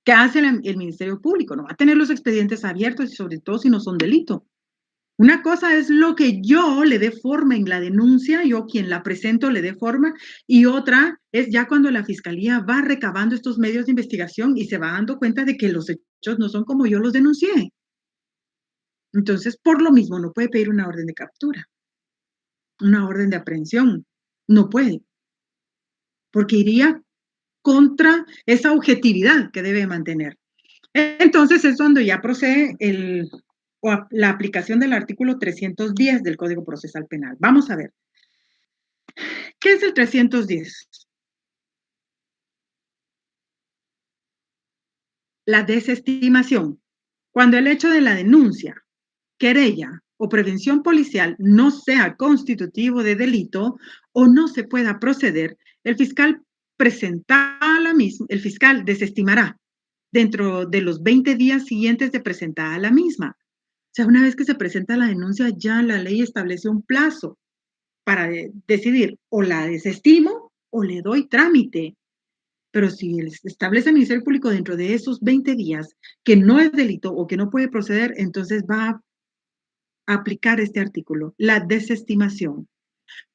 Speaker 1: ¿Qué hace el Ministerio Público? No va a tener los expedientes abiertos y sobre todo si no son delito. Una cosa es lo que yo le dé forma en la denuncia, yo quien la presento le dé forma, y otra es ya cuando la fiscalía va recabando estos medios de investigación y se va dando cuenta de que los hechos no son como yo los denuncié. Entonces, por lo mismo, no puede pedir una orden de captura, una orden de aprehensión. No puede, porque iría contra esa objetividad que debe mantener. Entonces es cuando ya procede la aplicación del artículo 310 del Código Procesal Penal. Vamos a ver. ¿Qué es el 310? La desestimación. Cuando el hecho de la denuncia, querella o prevención policial no sea constitutivo de delito o no se pueda proceder, el fiscal el fiscal desestimará dentro de los 20 días siguientes de presentada la misma. O sea, una vez que se presenta la denuncia, ya la ley establece un plazo para decidir o la desestimo o le doy trámite. Pero si establece el Ministerio Público dentro de esos 20 días que no es delito o que no puede proceder, entonces va a aplicar este artículo, la desestimación,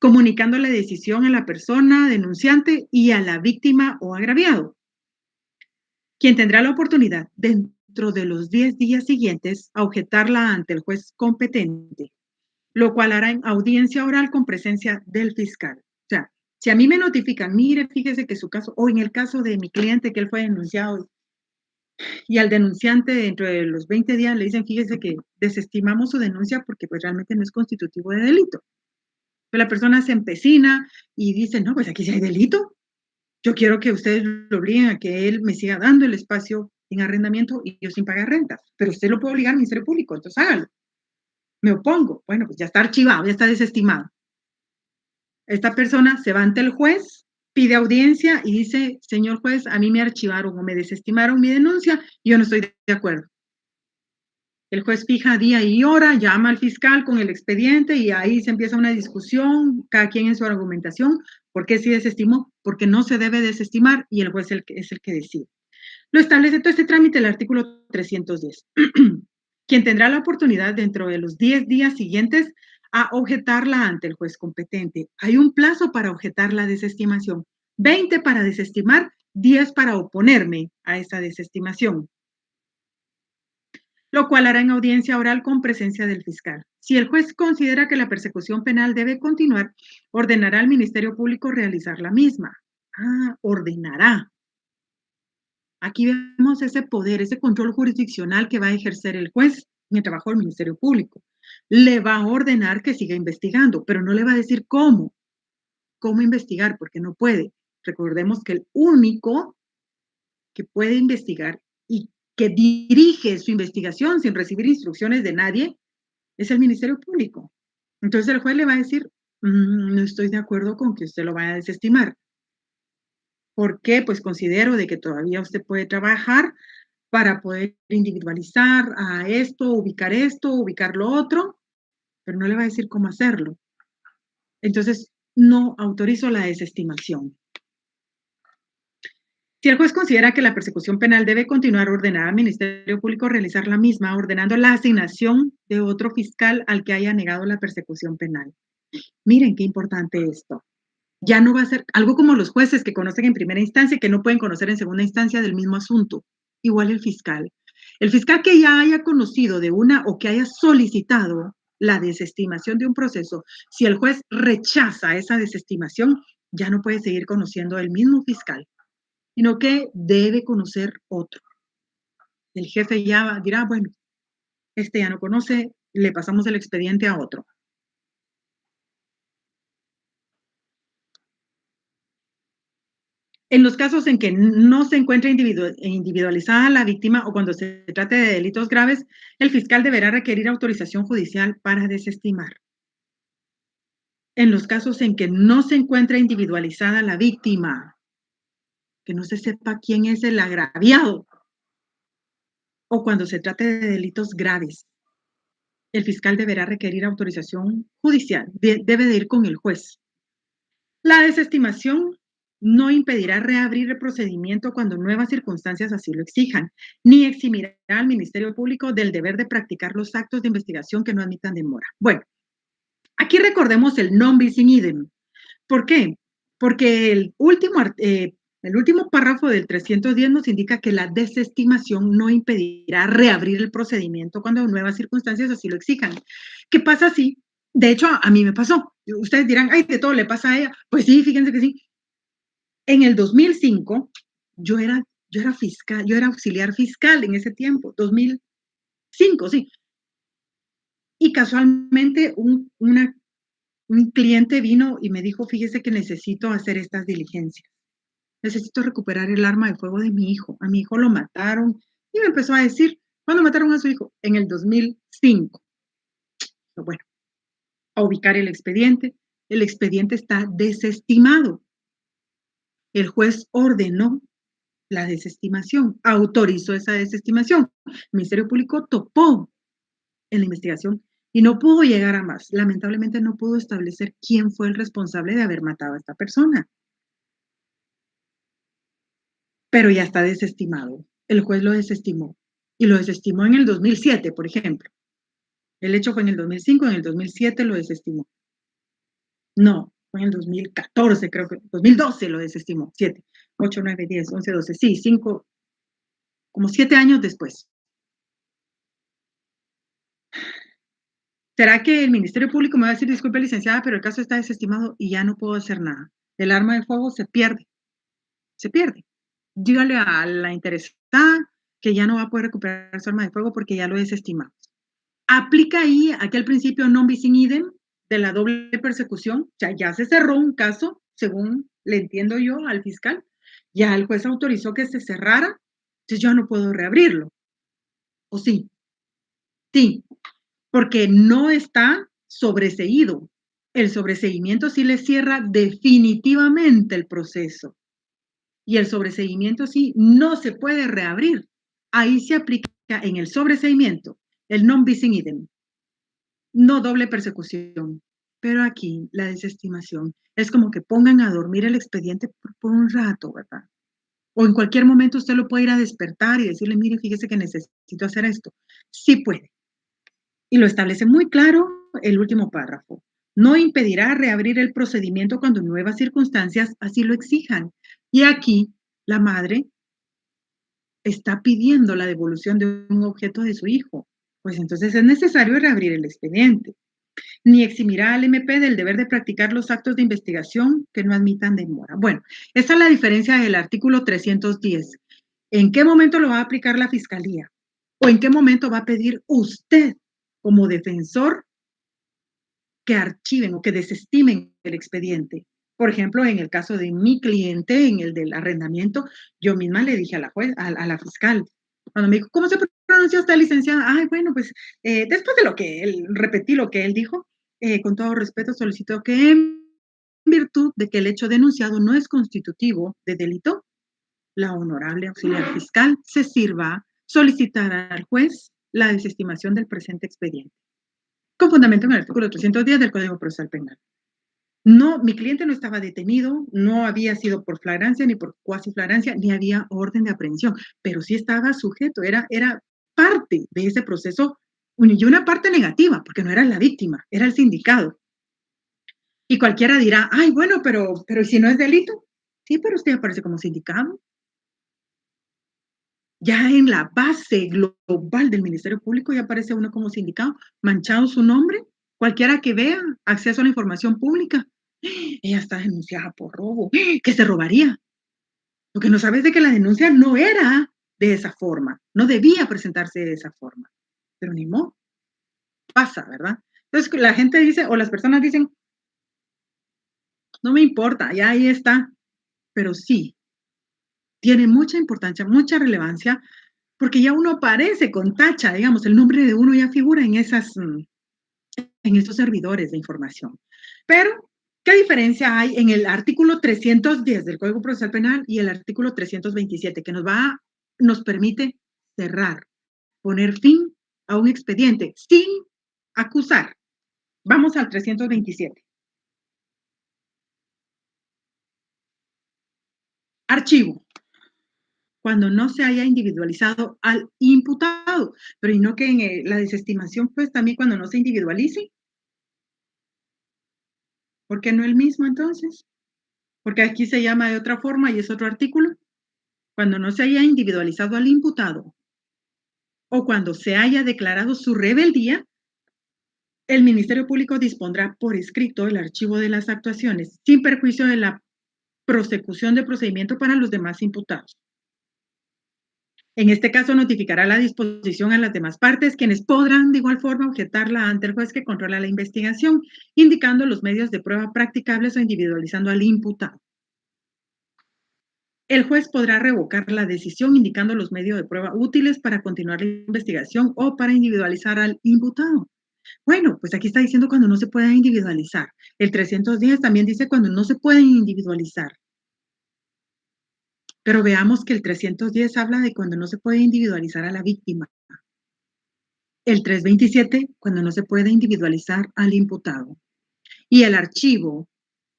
Speaker 1: comunicando la decisión a la persona denunciante y a la víctima o agraviado, quien tendrá la oportunidad dentro de los 10 días siguientes a objetarla ante el juez competente, lo cual hará en audiencia oral con presencia del fiscal. O sea, si a mí me notifican, mire, fíjese que su caso, o en el caso de mi cliente que él fue denunciado y al denunciante dentro de los 20 días le dicen, fíjese que desestimamos su denuncia porque pues realmente no es constitutivo de delito. Pero la persona se empecina y dice, no, pues aquí sí hay delito. Yo quiero que ustedes lo obliguen a que él me siga dando el espacio en arrendamiento y yo sin pagar rentas. Pero usted lo puede obligar al Ministerio Público, entonces hágalo. Me opongo. Bueno, pues ya está archivado, ya está desestimado. Esta persona se va ante el juez, pide audiencia y dice, señor juez, a mí me archivaron o me desestimaron mi denuncia y yo no estoy de acuerdo. El juez fija día y hora, llama al fiscal con el expediente y ahí se empieza una discusión, cada quien en su argumentación, por qué sí desestimó, porque no se debe desestimar y el juez es el que decide. Lo establece todo este trámite el artículo 310. Quien tendrá la oportunidad dentro de los 10 días siguientes a objetarla ante el juez competente. Hay un plazo para objetar la desestimación, 20 para desestimar, 10 para oponerme a esa desestimación, lo cual hará en audiencia oral con presencia del fiscal. Si el juez considera que la persecución penal debe continuar, ordenará al Ministerio Público realizar la misma. Ordenará. Aquí vemos ese poder, ese control jurisdiccional que va a ejercer el juez mientras bajo el Ministerio Público. Le va a ordenar que siga investigando, pero no le va a decir cómo investigar, porque no puede. Recordemos que el único que puede investigar y que dirige su investigación sin recibir instrucciones de nadie es el Ministerio Público. Entonces el juez le va a decir, no estoy de acuerdo con que usted lo vaya a desestimar. ¿Por qué? Pues considero de que todavía usted puede trabajar para poder individualizar a esto, ubicar lo otro, pero no le va a decir cómo hacerlo. Entonces, no autorizo la desestimación. Si el juez considera que la persecución penal debe continuar, ordenará al Ministerio Público realizar la misma, ordenando la asignación de otro fiscal al que haya negado la persecución penal. Miren qué importante esto. Ya no va a ser algo como los jueces que conocen en primera instancia y que no pueden conocer en segunda instancia del mismo asunto. Igual el fiscal. El fiscal que ya haya conocido de una o que haya solicitado la desestimación de un proceso, si el juez rechaza esa desestimación, ya no puede seguir conociendo el mismo fiscal, sino que debe conocer otro. El jefe ya dirá, bueno, este ya no conoce, le pasamos el expediente a otro. En los casos en que no se encuentre individualizada la víctima o cuando se trate de delitos graves, el fiscal deberá requerir autorización judicial para desestimar. En los casos en que no se encuentre individualizada la víctima, que no se sepa quién es el agraviado, o cuando se trate de delitos graves, el fiscal deberá requerir autorización judicial, debe de ir con el juez. La desestimación no impedirá reabrir el procedimiento cuando nuevas circunstancias así lo exijan, ni eximirá al Ministerio Público del deber de practicar los actos de investigación que no admitan demora. Bueno, aquí recordemos el non bis in idem. ¿Por qué? Porque el último párrafo del 310 nos indica que la desestimación no impedirá reabrir el procedimiento cuando nuevas circunstancias así lo exijan. ¿Qué pasa si? De hecho, a mí me pasó. Ustedes dirán, ay, de todo le pasa a ella. Pues sí, fíjense que sí. En el 2005, yo era fiscal, yo era auxiliar fiscal en ese tiempo, 2005, sí. Y casualmente un cliente vino y me dijo, fíjese que necesito hacer estas diligencias. Necesito recuperar el arma de fuego de mi hijo. A mi hijo lo mataron. Y me empezó a decir, ¿cuándo mataron a su hijo? En el 2005. Bueno, a ubicar el expediente. El expediente está desestimado. El juez ordenó la desestimación, autorizó esa desestimación. El Ministerio Público topó en la investigación y no pudo llegar a más. Lamentablemente no pudo establecer quién fue el responsable de haber matado a esta persona. Pero ya está desestimado. El juez lo desestimó y lo desestimó en el 2007, por ejemplo. El hecho fue en el 2005, en el 2007 lo desestimó. No, fue en el 2014, creo que 2012 lo desestimó. 7, 8, 9, 10, 11, 12, sí, 5, como 7 años después. ¿Será que el Ministerio Público me va a decir, disculpe, licenciada, pero el caso está desestimado y ya no puedo hacer nada? El arma de fuego se pierde, se pierde. Dígale a la interesada que ya no va a poder recuperar su arma de fuego porque ya lo desestimamos. Aplica ahí aquel principio non bis in idem de la doble persecución. O sea, ya se cerró un caso, según le entiendo yo al fiscal, ya el juez autorizó que se cerrara, entonces yo no puedo reabrirlo. ¿O sí? Sí, porque no está sobreseído. El sobreseimiento sí le cierra definitivamente el proceso. Y el sobreseimiento sí no se puede reabrir. Ahí se aplica en el sobreseimiento el non bis in idem, no doble persecución. Pero aquí la desestimación es como que pongan a dormir el expediente por un rato, ¿verdad? O en cualquier momento usted lo puede ir a despertar y decirle, mire, fíjese que necesito hacer esto. Sí puede. Y lo establece muy claro el último párrafo. No impedirá reabrir el procedimiento cuando nuevas circunstancias así lo exijan. Y aquí la madre está pidiendo la devolución de un objeto de su hijo. Pues entonces es necesario reabrir el expediente. Ni eximirá al MP del deber de practicar los actos de investigación que no admitan demora. Bueno, esa es la diferencia del artículo 310. ¿En qué momento lo va a aplicar la fiscalía? ¿O en qué momento va a pedir usted como defensor que archiven o que desestimen el expediente? Por ejemplo, en el caso de mi cliente, en el del arrendamiento, yo misma le dije a la juez, a la fiscal, cuando me dijo, ¿cómo se pronuncia usted, licenciada? Ay, bueno, pues después de lo que él, repetí lo que él dijo, con todo respeto solicito que en virtud de que el hecho denunciado no es constitutivo de delito, la honorable auxiliar fiscal se sirva solicitar al juez la desestimación del presente expediente, con fundamento en el artículo 310 del Código Procesal Penal. No, mi cliente no estaba detenido, no había sido por flagrancia ni por cuasi flagrancia, ni había orden de aprehensión, pero sí estaba sujeto, era parte de ese proceso, y una parte negativa, porque no era la víctima, era el sindicado. Y cualquiera dirá, ay, bueno, pero si no es delito, sí, pero usted aparece como sindicado. Ya en la base global del Ministerio Público ya aparece uno como sindicado, manchado su nombre, cualquiera que vea acceso a la información pública. Ella está denunciada por robo, que se robaría. Lo que no sabes es de que la denuncia no era de esa forma, no debía presentarse de esa forma, pero ni modo, pasa, ¿verdad? Entonces la gente dice, o las personas dicen, no me importa, ya ahí está, pero sí, tiene mucha importancia, mucha relevancia, porque ya uno aparece con tacha, digamos, el nombre de uno ya figura en en esos servidores de información. Pero, ¿qué diferencia hay en el artículo 310 del Código Procesal Penal y el artículo 327 que nos permite cerrar, poner fin a un expediente sin acusar? Vamos al 327. Archivo. Cuando no se haya individualizado al imputado, pero y no que en la desestimación, pues también cuando no se individualice, ¿por qué no el mismo entonces? Porque aquí se llama de otra forma y es otro artículo. Cuando no se haya individualizado al imputado o cuando se haya declarado su rebeldía, el Ministerio Público dispondrá por escrito el archivo de las actuaciones sin perjuicio de la prosecución de procedimiento para los demás imputados. En este caso, notificará la disposición a las demás partes, quienes podrán de igual forma objetarla ante el juez que controla la investigación, indicando los medios de prueba practicables o individualizando al imputado. El juez podrá revocar la decisión indicando los medios de prueba útiles para continuar la investigación o para individualizar al imputado. Bueno, pues aquí está diciendo cuando no se pueda individualizar. El 310 también dice cuando no se pueden individualizar. Pero veamos que el 310 habla de cuando no se puede individualizar a la víctima. El 327, cuando no se puede individualizar al imputado. Y el archivo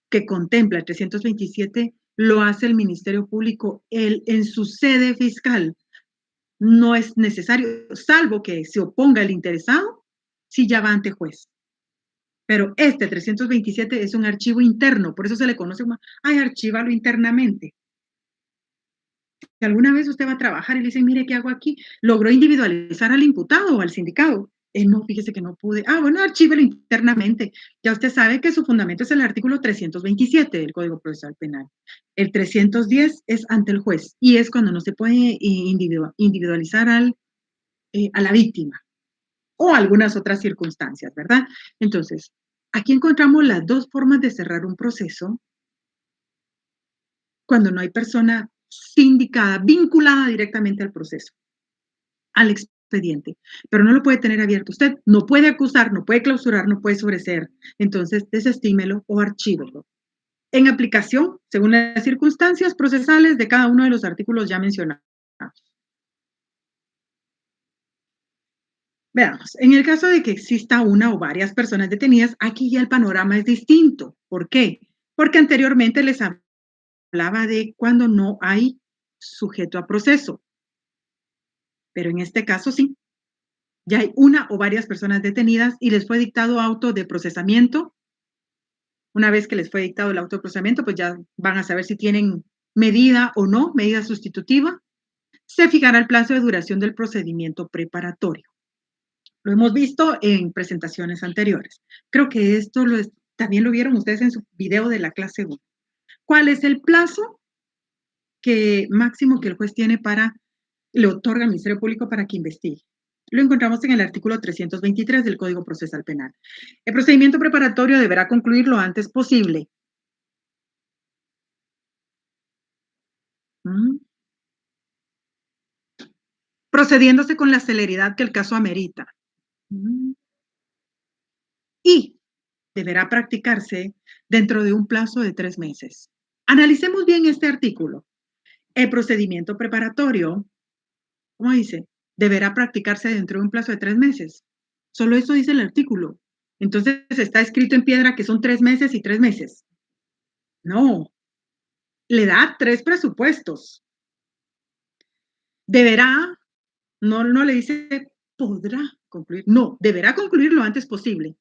Speaker 1: que contempla el 327 lo hace el Ministerio Público en su sede fiscal. No es necesario, salvo que se oponga el interesado, si ya va ante juez. Pero este 327 es un archivo interno, por eso se le conoce como, ay, archívalo internamente. Si alguna vez usted va a trabajar y le dice, mire, ¿qué hago aquí? ¿Logró individualizar al imputado o al sindicado? No, fíjese que no pude. Ah, bueno, archívelo internamente. Ya usted sabe que su fundamento es el artículo 327 del Código Procesal Penal. El 310 es ante el juez y es cuando no se puede individualizar a la víctima o algunas otras circunstancias, ¿verdad? Entonces, aquí encontramos las dos formas de cerrar un proceso cuando no hay persona sindicada, vinculada directamente al proceso, al expediente, pero no lo puede tener abierto. Usted no puede acusar, no puede clausurar, no puede sobreseer. Entonces, desestímelo o archívelo. En aplicación, según las circunstancias procesales de cada uno de los artículos ya mencionados. Veamos, en el caso de que exista una o varias personas detenidas, aquí ya el panorama es distinto. ¿Por qué? Porque anteriormente les hablaba de cuando no hay sujeto a proceso, pero en este caso sí, ya hay una o varias personas detenidas y les fue dictado auto de procesamiento. Una vez que les fue dictado el auto de procesamiento, pues ya van a saber si tienen medida o no, medida sustitutiva. Se fijará el plazo de duración del procedimiento preparatorio. Lo hemos visto en presentaciones anteriores. Creo que esto también lo vieron ustedes en su video de la clase 1. ¿Cuál es el plazo que máximo que el juez tiene para le otorga al Ministerio Público para que investigue? Lo encontramos en el artículo 323 del Código Procesal Penal. El procedimiento preparatorio deberá concluir lo antes posible. ¿Mm? Procediéndose con la celeridad que el caso amerita. ¿Mm? Y deberá practicarse dentro de un plazo de 3 meses. Analicemos bien este artículo. El procedimiento preparatorio, ¿cómo dice? Deberá practicarse dentro de un plazo de 3 meses. Solo eso dice el artículo. Entonces, está escrito en piedra que son 3 meses y 3 meses. No, le da 3 presupuestos. Deberá, no le dice podrá concluir, no, deberá concluir lo antes posible.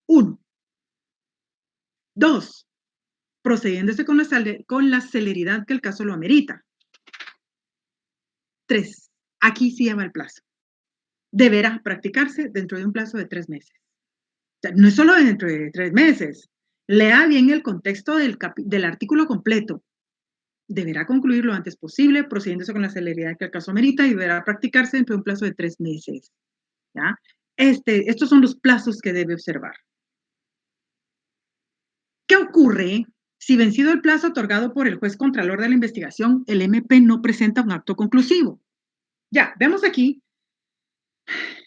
Speaker 1: 1. 2. Procediéndose con la celeridad que el caso lo amerita. 3. Aquí sí lleva el plazo. Deberá practicarse dentro de un plazo de 3 meses. O sea, no es solo dentro de 3 meses. Lea bien el contexto del artículo completo. Deberá concluir lo antes posible, procediéndose con la celeridad que el caso amerita y deberá practicarse dentro de un plazo de 3 meses. ¿Ya? Estos son los plazos que debe observar. ¿Qué ocurre si vencido el plazo otorgado por el juez contralor de la investigación, el MP no presenta un acto conclusivo? Ya, vemos aquí,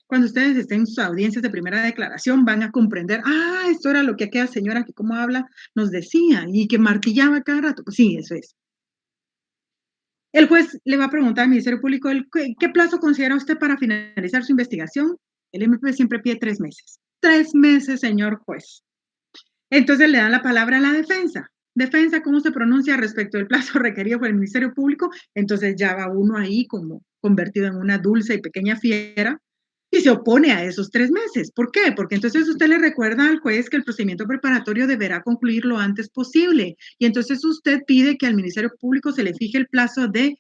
Speaker 1: cuando ustedes estén en sus audiencias de primera declaración, van a comprender, esto era lo que aquella señora que cómo habla nos decía y que martillaba cada rato. Pues sí, eso es. El juez le va a preguntar al Ministerio Público, ¿qué plazo considera usted para finalizar su investigación? El MP siempre pide 3 meses. 3 meses, señor juez. Entonces le dan la palabra a la defensa. Defensa, ¿cómo se pronuncia respecto del plazo requerido por el Ministerio Público? Entonces ya va uno ahí como convertido en una dulce y pequeña fiera y se opone a esos 3 meses. ¿Por qué? Porque entonces usted le recuerda al juez que el procedimiento preparatorio deberá concluir lo antes posible. Y entonces usted pide que al Ministerio Público se le fije el plazo de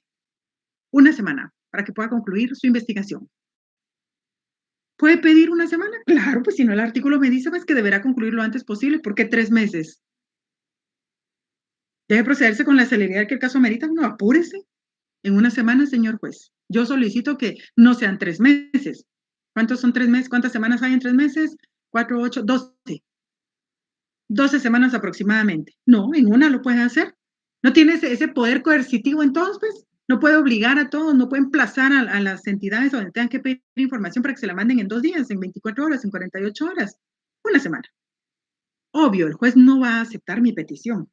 Speaker 1: una semana para que pueda concluir su investigación. ¿Puede pedir una semana? Claro, pues si no el artículo me dice pues que deberá concluir lo antes posible. ¿Por qué 3 meses? ¿Debe procederse con la celeridad que el caso amerita? No, apúrese. En una semana, señor juez. Yo solicito que no sean 3 meses. ¿Cuántos son 3 meses? ¿Cuántas semanas hay en 3 meses? 4, 8, 12. 12 semanas aproximadamente. No, en una lo puede hacer. No tiene ese poder coercitivo entonces, pues. No puede obligar a todos, no puede emplazar a las entidades donde tengan que pedir información para que se la manden en 2 días, en 24 horas, en 48 horas. Una semana. Obvio, el juez no va a aceptar mi petición,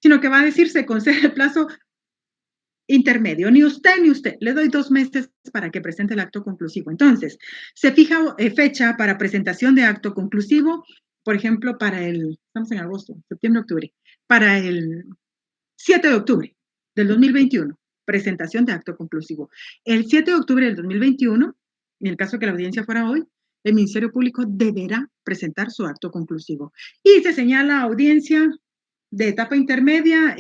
Speaker 1: sino que va a decir, se concede el plazo intermedio, ni usted ni usted. Le doy 2 meses para que presente el acto conclusivo. Entonces, se fija fecha para presentación de acto conclusivo, por ejemplo, estamos en agosto, septiembre, octubre, para el 7 de octubre del 2021, presentación de acto conclusivo. El 7 de octubre del 2021, en el caso que la audiencia fuera hoy, el Ministerio Público deberá presentar su acto conclusivo. Y se señala audiencia de etapa intermedia,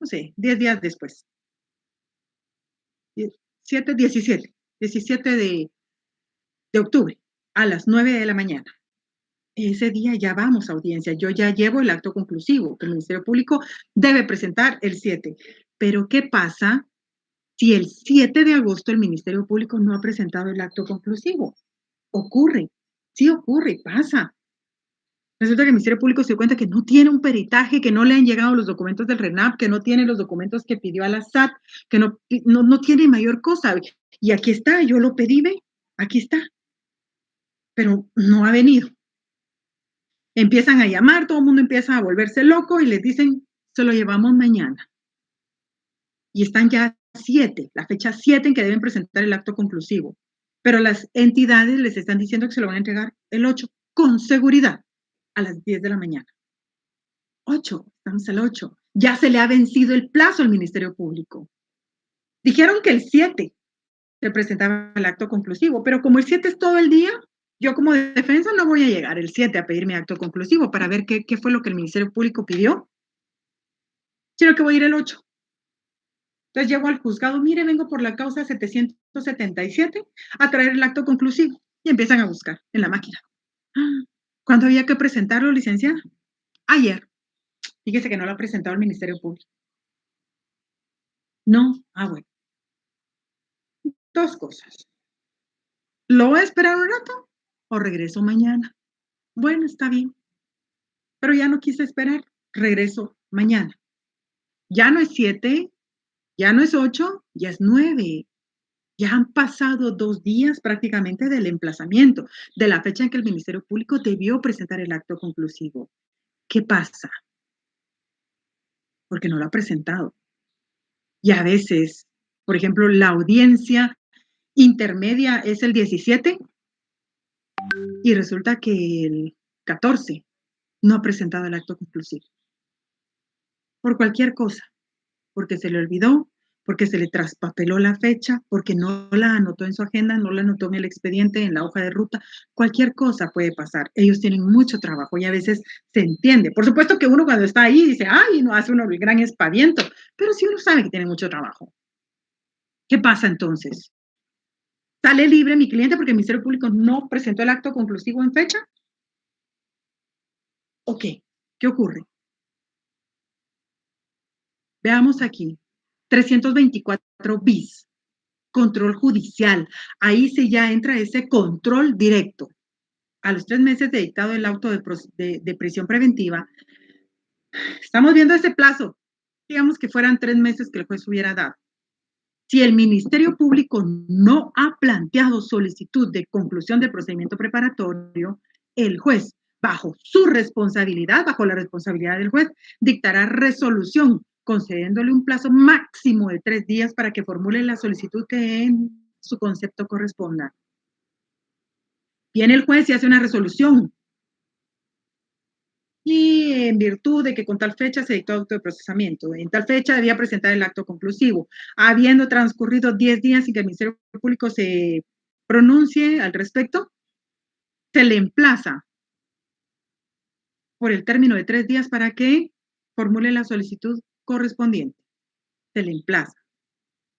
Speaker 1: no sé, 10 días después. 7, 17 de octubre a las 9 de la mañana. Ese día ya vamos a audiencia, yo ya llevo el acto conclusivo que el Ministerio Público debe presentar el 7. Pero ¿qué pasa si el 7 de agosto el Ministerio Público no ha presentado el acto conclusivo? Ocurre, sí ocurre, pasa. Resulta que el Ministerio Público se dio cuenta que no tiene un peritaje, que no le han llegado los documentos del RENAP, que no tiene los documentos que pidió a la SAT, que no tiene mayor cosa. Y aquí está, yo lo pedí, ve, aquí está, pero no ha venido. Empiezan a llamar, todo el mundo empieza a volverse loco y les dicen, se lo llevamos mañana. Y están ya 7, la fecha 7 en que deben presentar el acto conclusivo, pero las entidades les están diciendo que se lo van a entregar el 8, con seguridad, a las 10 de la mañana. 8, estamos al 8. Ya se le ha vencido el plazo al Ministerio Público. Dijeron que el 7 se presentaba el acto conclusivo, pero como el 7 es todo el día, yo como defensa no voy a llegar el 7 a pedir mi acto conclusivo para ver qué fue lo que el Ministerio Público pidió, sino que voy a ir el 8. Entonces llego al juzgado, mire, vengo por la causa 777 a traer el acto conclusivo y empiezan a buscar en la máquina. ¿Cuándo había que presentarlo, licenciada? Ayer. Fíjese que no lo ha presentado el Ministerio Público. No, bueno. Dos cosas. ¿Lo voy a esperar un rato o regreso mañana? Bueno, está bien. Pero ya no quise esperar, regreso mañana. Ya no es 7, ya no es 8, ya es 9. Ya han pasado 2 días prácticamente del emplazamiento, de la fecha en que el Ministerio Público debió presentar el acto conclusivo. ¿Qué pasa? Porque no lo ha presentado. Y a veces, por ejemplo, la audiencia intermedia es el 17 y resulta que el 14 no ha presentado el acto conclusivo. Por cualquier cosa, porque se le olvidó, porque se le traspapeló la fecha, porque no la anotó en su agenda, no la anotó en el expediente, en la hoja de ruta, cualquier cosa puede pasar. Ellos tienen mucho trabajo y a veces se entiende. Por supuesto que uno cuando está ahí dice, ay, no hace uno el gran espaviento, pero si uno sabe que tiene mucho trabajo. ¿Qué pasa entonces? ¿Sale libre mi cliente porque el Ministerio Público no presentó el acto conclusivo en fecha? ¿O qué? ¿Qué ocurre? Veamos aquí, 324 bis. Control judicial. Ahí sí ya entra ese control directo. A los 3 meses de dictado el auto de prisión preventiva, estamos viendo ese plazo. Digamos que fueran 3 meses que el juez hubiera dado. Si el Ministerio Público no ha planteado solicitud de conclusión del procedimiento preparatorio, el juez, bajo su responsabilidad, bajo la responsabilidad del juez, dictará resolución concediéndole un plazo máximo de 3 días para que formule la solicitud que en su concepto corresponda. Viene el juez y hace una resolución. Y en virtud de que con tal fecha se dictó auto de procesamiento, en tal fecha debía presentar el acto conclusivo, habiendo transcurrido 10 días sin que el Ministerio Público se pronuncie al respecto, se le emplaza por el término de 3 días para que formule la solicitud correspondiente. Se le emplaza.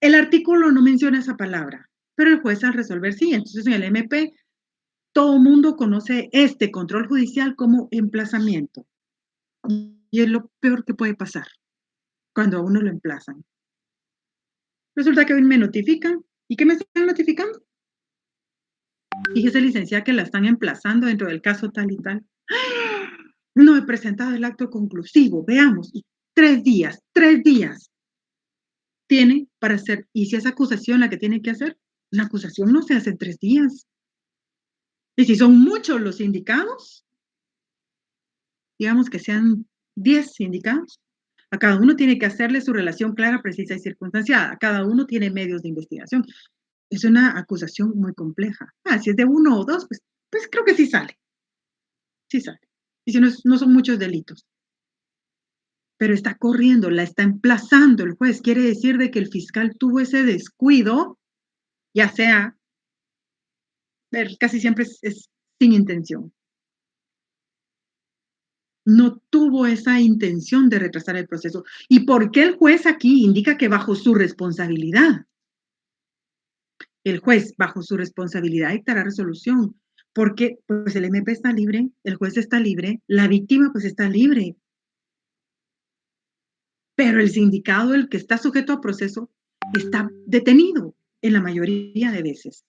Speaker 1: El artículo no menciona esa palabra, pero el juez al resolver sí. Entonces en el MP todo mundo conoce este control judicial como emplazamiento. Y es lo peor que puede pasar cuando a uno lo emplazan. Resulta que hoy me notifican. ¿Y qué me están notificando? Fíjese, licenciada, que la están emplazando dentro del caso tal y tal. No he presentado el acto conclusivo. Veamos. 3 días tiene para hacer. ¿Y si es acusación la que tiene que hacer? La acusación no se hace en 3 días. Y si son muchos los indicados, digamos que sean 10 indicados, a cada uno tiene que hacerle su relación clara, precisa y circunstanciada. A cada uno tiene medios de investigación. Es una acusación muy compleja. Si es de 1 o 2, pues creo que sí sale. Sí sale. Y si no son muchos delitos. Pero está corriendo, la está emplazando el juez. Quiere decir de que el fiscal tuvo ese descuido, ya sea, casi siempre es sin intención. No tuvo esa intención de retrasar el proceso. ¿Y por qué el juez aquí indica que bajo su responsabilidad? El juez, bajo su responsabilidad, dictará resolución, porque pues el MP está libre, el juez está libre, la víctima pues está libre. Pero el sindicado, el que está sujeto a proceso, está detenido en la mayoría de veces.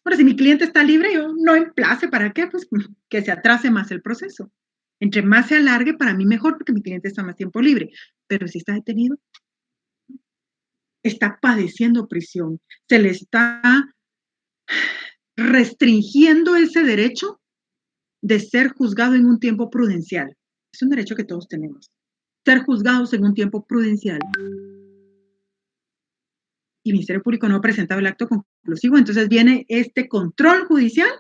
Speaker 1: Ahora, si mi cliente está libre, yo no emplace, ¿para qué? Pues que se atrase más el proceso. Entre más se alargue, para mí mejor, porque mi cliente está más tiempo libre. Pero si está detenido, está padeciendo prisión, se le está restringiendo ese derecho de ser juzgado en un tiempo prudencial. Es un derecho que todos tenemos. Ser juzgados en un tiempo prudencial. y el Ministerio Público no ha presentado el acto conclusivo, entonces viene este control judicial,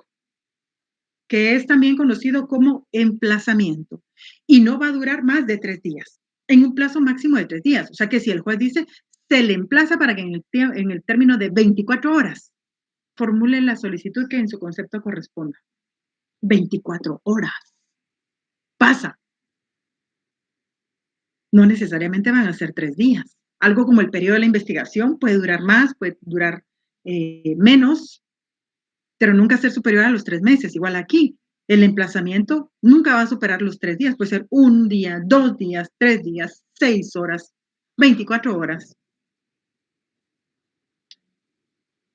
Speaker 1: que es también conocido como emplazamiento, y no va a durar más de 3 días, en un plazo máximo de 3 días. O sea que si el juez dice, se le emplaza para que en el término de 24 horas formule la solicitud que en su concepto corresponda. 24 horas. Pasa. No necesariamente van a ser 3 días. Algo como el periodo de la investigación puede durar más, puede durar menos, pero nunca ser superior a los 3 meses. Igual aquí, el emplazamiento nunca va a superar los 3 días. Puede ser 1 día, 2 días, 3 días, 6 horas, 24 horas.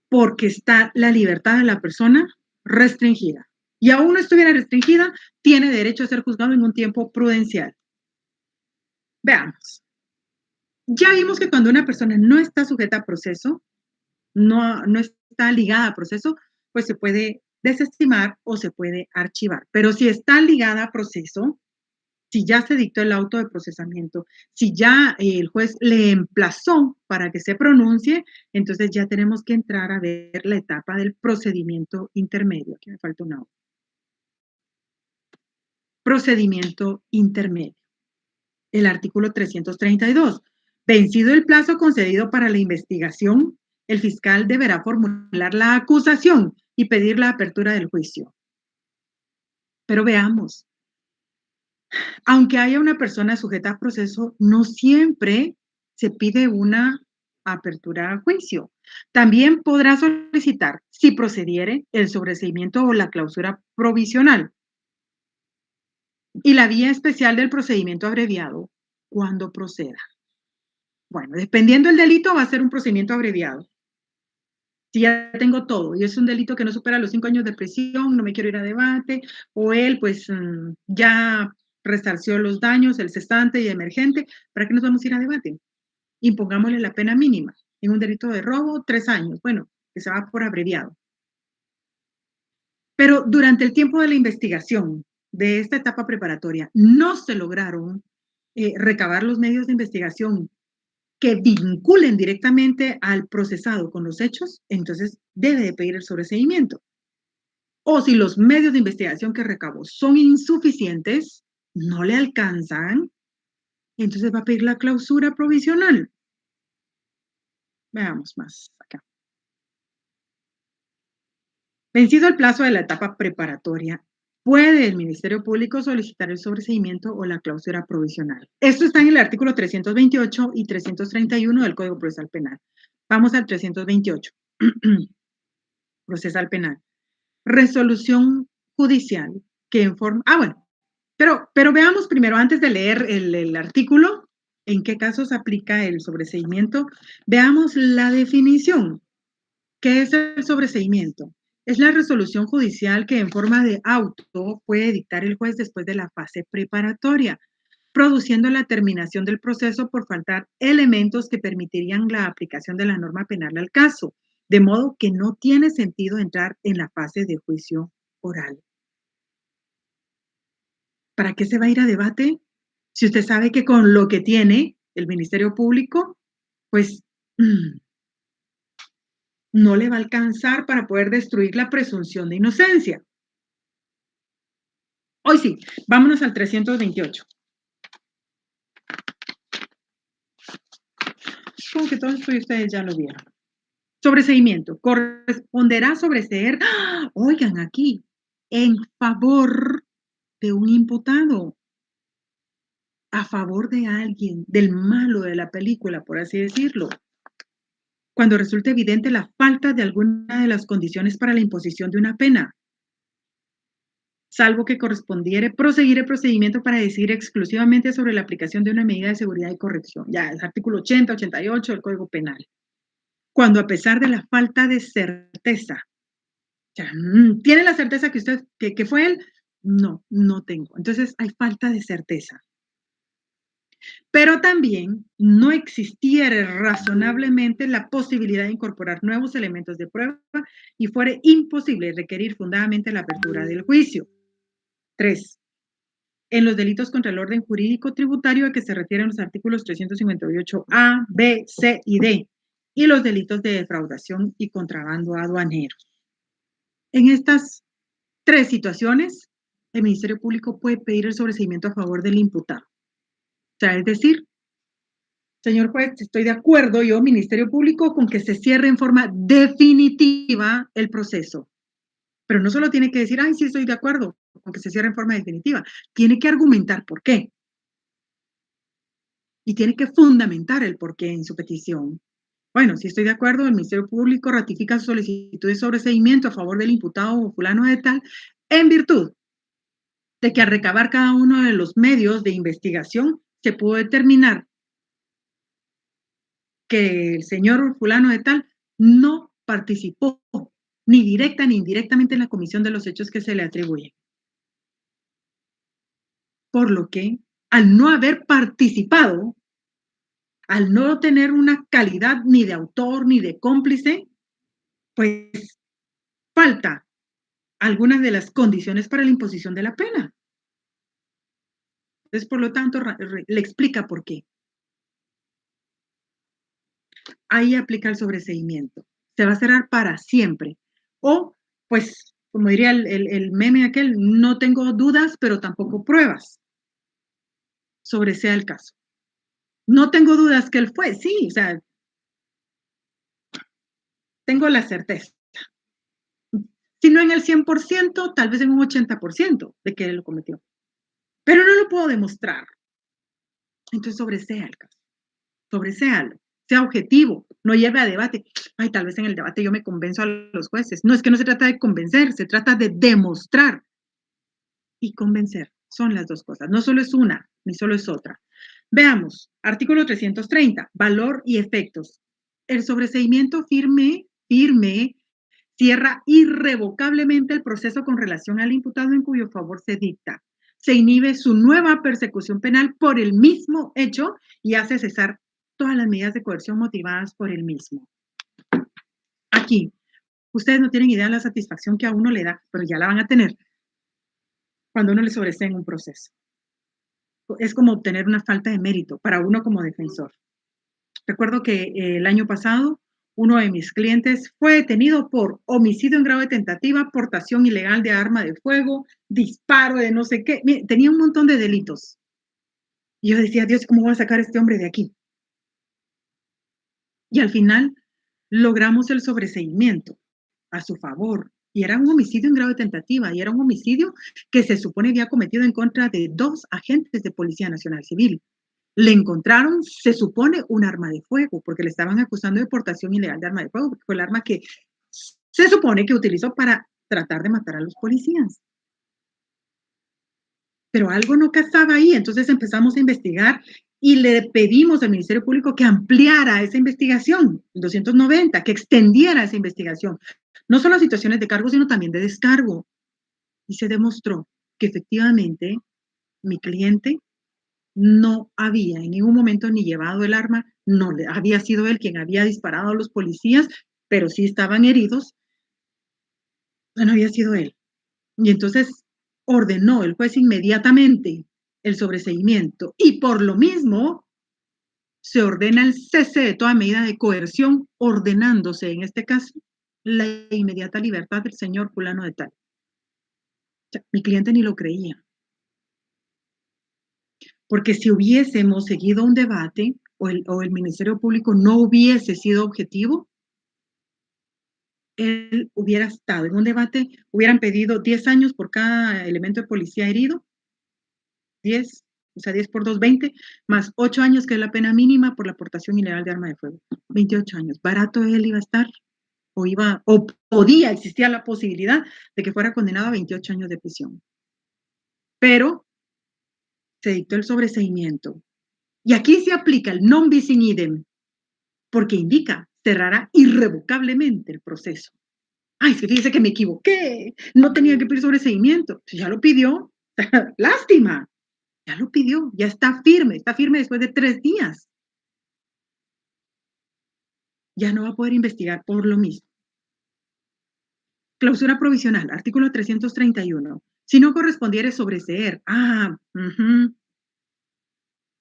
Speaker 1: Porque está la libertad de la persona restringida. Y aún no estuviera restringida, tiene derecho a ser juzgado en un tiempo prudencial. Veamos. Ya vimos que cuando una persona no está sujeta a proceso, no está ligada a proceso, pues se puede desestimar o se puede archivar. Pero si está ligada a proceso, si ya se dictó el auto de procesamiento, si ya el juez le emplazó para que se pronuncie, entonces ya tenemos que entrar a ver la etapa del procedimiento intermedio. Aquí me falta una O. Procedimiento intermedio. El artículo 332. Vencido el plazo concedido para la investigación, el fiscal deberá formular la acusación y pedir la apertura del juicio. Pero veamos, aunque haya una persona sujeta a proceso, no siempre se pide una apertura a juicio. También podrá solicitar, si procediere, el sobreseimiento o la clausura provisional y la vía especial del procedimiento abreviado cuando proceda. Bueno, dependiendo del delito, va a ser un procedimiento abreviado. Si ya tengo todo y es un delito que no supera los 5 años de prisión, no me quiero ir a debate, o él pues ya resarció los daños, el cesante y emergente, ¿para qué nos vamos a ir a debate? Impongámosle la pena mínima. En un delito de robo, 3 años. Bueno, que se va por abreviado. Pero durante el tiempo de la investigación de esta etapa preparatoria, no se lograron recabar los medios de investigación que vinculen directamente al procesado con los hechos, entonces debe de pedir el sobreseimiento. O si los medios de investigación que recabó son insuficientes, no le alcanzan, entonces va a pedir la clausura provisional. Veamos más acá. Vencido el plazo de la etapa preparatoria, puede el Ministerio Público solicitar el sobreseimiento o la clausura provisional. Esto está en el artículo 328 y 331 del Código Procesal Penal. Vamos al 328. Procesal Penal. Resolución judicial que informa. Bueno, pero veamos primero, antes de leer el artículo, en qué casos aplica el sobreseimiento, veamos la definición. ¿Qué es el sobreseimiento? Es la resolución judicial que en forma de auto puede dictar el juez después de la fase preparatoria, produciendo la terminación del proceso por faltar elementos que permitirían la aplicación de la norma penal al caso, de modo que no tiene sentido entrar en la fase de juicio oral. ¿Para qué se va a ir a debate? Si usted sabe que con lo que tiene el Ministerio Público, pues no le va a alcanzar para poder destruir la presunción de inocencia. Hoy sí, vámonos al 328. Como que todo esto ustedes ya lo vieron. Sobreseimiento. Corresponderá sobreseer, oigan aquí, en favor de un imputado, a favor de alguien, del malo de la película, por así decirlo, cuando resulte evidente la falta de alguna de las condiciones para la imposición de una pena, salvo que correspondiere proseguir el procedimiento para decidir exclusivamente sobre la aplicación de una medida de seguridad y corrección. Ya, el artículo 80, 88 del Código Penal. Cuando a pesar de la falta de certeza, o sea, ¿tiene la certeza que usted, que fue él? No, no tengo. Entonces hay falta de certeza. Pero también no existiera razonablemente la posibilidad de incorporar nuevos elementos de prueba y fuere imposible requerir fundadamente la apertura del juicio. 3. En los delitos contra el orden jurídico tributario a que se refieren los artículos 358A, B, C y D, y los delitos de defraudación y contrabando aduanero. En estas tres situaciones, el Ministerio Público puede pedir el sobreseimiento a favor del imputado. O sea, es decir, señor juez, estoy de acuerdo yo, Ministerio Público, con que se cierre en forma definitiva el proceso. Pero no solo tiene que decir, ay, sí, estoy de acuerdo con que se cierre en forma definitiva. Tiene que argumentar por qué. Y tiene que fundamentar el por qué en su petición. Bueno, si estoy de acuerdo, el Ministerio Público ratifica su solicitud de sobreseimiento a favor del imputado o fulano de tal, en virtud de que al recabar cada uno de los medios de investigación se pudo determinar que el señor fulano de tal no participó ni directa ni indirectamente en la comisión de los hechos que se le atribuyen. Por lo que, al no haber participado, al no tener una calidad ni de autor ni de cómplice, pues falta algunas de las condiciones para la imposición de la pena. Entonces, por lo tanto, le explica por qué. Ahí aplica el sobreseimiento. Se va a cerrar para siempre. O, pues, como diría el meme aquel, no tengo dudas, pero tampoco pruebas sobre sea el caso. No tengo dudas que él fue, sí, o sea, tengo la certeza. Si no en el 100%, tal vez en un 80% de que él lo cometió. Pero no lo puedo demostrar. Entonces, sobresea el caso. Sobreséalo. Sea objetivo. No lleve a debate. Ay, tal vez en el debate yo me convenzo a los jueces. No, es que no se trata de convencer, se trata de demostrar. Y convencer. Son las dos cosas. No solo es una, ni solo es otra. Veamos. Artículo 330. Valor y efectos. El sobreseimiento firme cierra irrevocablemente el proceso con relación al imputado en cuyo favor se dicta. Se inhibe su nueva persecución penal por el mismo hecho y hace cesar todas las medidas de coerción motivadas por el mismo. Aquí, ustedes no tienen idea de la satisfacción que a uno le da, pero ya la van a tener cuando uno le sobresee en un proceso. Es como obtener una falta de mérito para uno como defensor. Recuerdo que el año pasado uno de mis clientes fue detenido por homicidio en grado de tentativa, portación ilegal de arma de fuego, disparo de no sé qué. Mire, tenía un montón de delitos. Y yo decía, Dios, ¿cómo voy a sacar a este hombre de aquí? Y al final logramos el sobreseimiento a su favor. Y era un homicidio en grado de tentativa, y era un homicidio que se supone había cometido en contra de 2 agentes de Policía Nacional Civil. Le encontraron, se supone, un arma de fuego, porque le estaban acusando de portación ilegal de arma de fuego, porque fue el arma que se supone que utilizó para tratar de matar a los policías. Pero algo no casaba ahí, entonces empezamos a investigar y le pedimos al Ministerio Público que ampliara esa investigación, el 290, que extendiera esa investigación, no solo a situaciones de cargo, sino también de descargo. Y se demostró que efectivamente mi cliente no había en ningún momento ni llevado el arma, no le había sido él quien había disparado a los policías, pero sí estaban heridos, no había sido él. Y entonces ordenó el juez inmediatamente el sobreseimiento y por lo mismo se ordena el cese de toda medida de coerción, ordenándose en este caso la inmediata libertad del señor fulano de tal. O sea, mi cliente ni lo creía. Porque si hubiésemos seguido un debate o el Ministerio Público no hubiese sido objetivo, él hubiera estado en un debate, hubieran pedido 10 años por cada elemento de policía herido, 10, o sea, 10 por 2, 20, más 8 años, que es la pena mínima por la aportación ilegal de arma de fuego. 28 años. Barato él iba a estar, o podía, existía la posibilidad de que fuera condenado a 28 años de prisión. Pero se dictó el sobreseimiento. Y aquí se aplica el non bis in idem, porque indica, cerrará irrevocablemente el proceso. Ay, es que fíjese que me equivoqué, no tenía que pedir sobreseimiento. Ya lo pidió, lástima, ya lo pidió, ya está firme después de 3 días. Ya no va a poder investigar por lo mismo. Clausura provisional, artículo 331. Si no correspondiere sobreseer,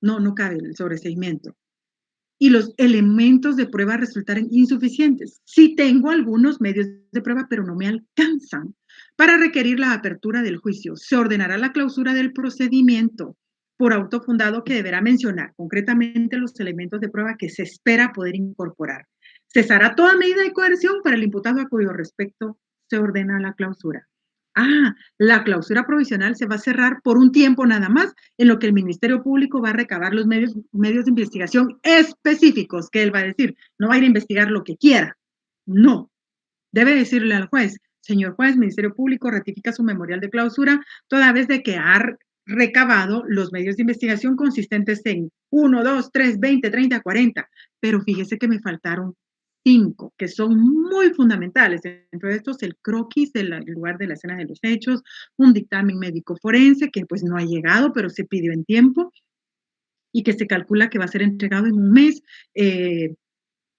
Speaker 1: no cabe el sobreseimiento. y los elementos de prueba resultaren insuficientes. Sí tengo algunos medios de prueba, pero no me alcanzan para requerir la apertura del juicio. Se ordenará la clausura del procedimiento por auto fundado que deberá mencionar concretamente los elementos de prueba que se espera poder incorporar. Cesará toda medida de coerción para el imputado a cuyo respecto se ordena la clausura. La clausura provisional se va a cerrar por un tiempo nada más, en lo que el Ministerio Público va a recabar los medios de investigación específicos, que él va a decir, no va a ir a investigar lo que quiera, no, debe decirle al juez, señor juez, Ministerio Público ratifica su memorial de clausura toda vez de que ha recabado los medios de investigación consistentes en 1, 2, 3, 20, 30, 40, pero fíjese que me faltaron 5, que son muy fundamentales. Dentro de estos, el croquis del lugar de la escena de los hechos, un dictamen médico forense que pues no ha llegado, pero se pidió en tiempo y que se calcula que va a ser entregado en un mes,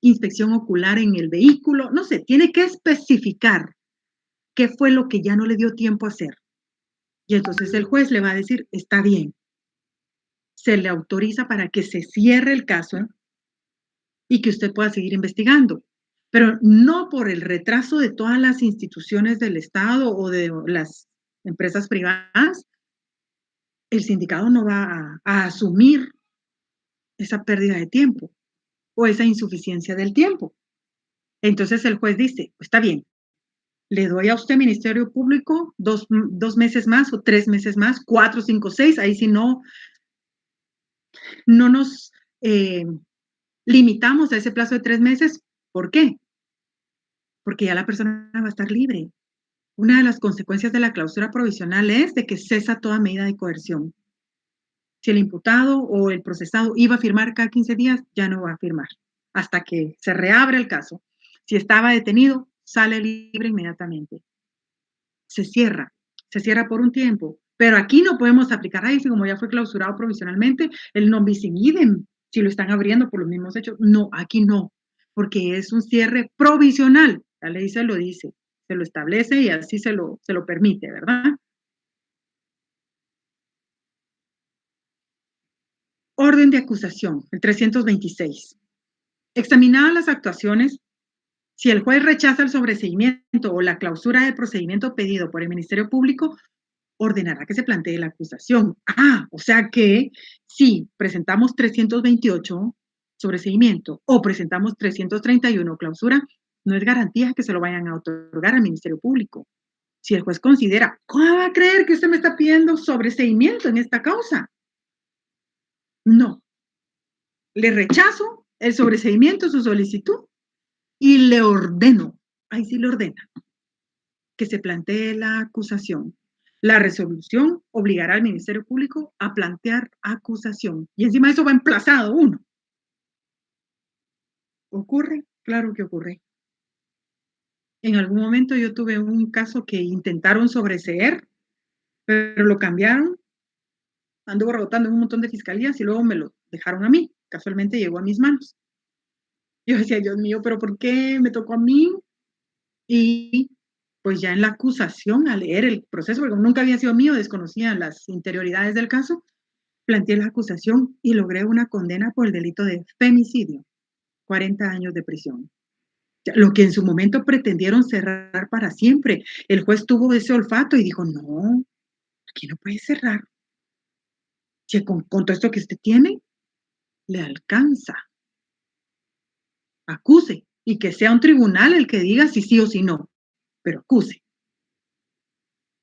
Speaker 1: inspección ocular en el vehículo, no sé, tiene que especificar qué fue lo que ya no le dio tiempo a hacer. Y entonces el juez le va a decir, está bien, se le autoriza para que se cierre el caso y que usted pueda seguir investigando, pero no por el retraso de todas las instituciones del Estado o de las empresas privadas, el sindicato no va a asumir esa pérdida de tiempo o esa insuficiencia del tiempo. Entonces el juez dice, está bien, le doy a usted, Ministerio Público, 2 meses más o 3 meses más, 4, 5, 6, ahí sí no nos limitamos a ese plazo de 3 meses. ¿Por qué? Porque ya la persona va a estar libre. Una de las consecuencias de la clausura provisional es de que cesa toda medida de coerción. Si el imputado o el procesado iba a firmar cada 15 días, ya no va a firmar hasta que se reabre el caso. Si estaba detenido, sale libre inmediatamente. Se cierra por un tiempo. Pero aquí no podemos aplicar, si como ya fue clausurado provisionalmente, el non bis in idem, si lo están abriendo por los mismos hechos. No, aquí no, porque es un cierre provisional. La ley se lo dice, se lo establece y así se lo permite, ¿verdad? Orden de acusación, el 326. Examinadas las actuaciones, si el juez rechaza el sobreseimiento o la clausura del procedimiento pedido por el Ministerio Público, ordenará que se plantee la acusación. O sea que si presentamos 328 sobreseimiento o presentamos 331 clausura, no es garantía que se lo vayan a otorgar al Ministerio Público. Si el juez considera, ¿cómo va a creer que usted me está pidiendo sobreseimiento en esta causa? No, le rechazo el sobreseimiento, su solicitud, y le ordeno, ahí sí le ordena, que se plantee la acusación. La resolución obligará al Ministerio Público a plantear acusación. Y encima de eso va emplazado uno. ¿Ocurre? Claro que ocurre. En algún momento yo tuve un caso que intentaron sobreseer, pero lo cambiaron. Anduvo rebotando en un montón de fiscalías y luego me lo dejaron a mí. Casualmente llegó a mis manos. Yo decía, Dios mío, ¿pero por qué me tocó a mí? Y pues ya en la acusación, al leer el proceso, porque nunca había sido mío, desconocía las interioridades del caso, planteé la acusación y logré una condena por el delito de femicidio, 40 años de prisión. Lo que en su momento pretendieron cerrar para siempre. El juez tuvo ese olfato y dijo, no, aquí no puede cerrar. Si con todo esto que usted tiene, le alcanza. Acuse y que sea un tribunal el que diga si sí o si no, pero acuse.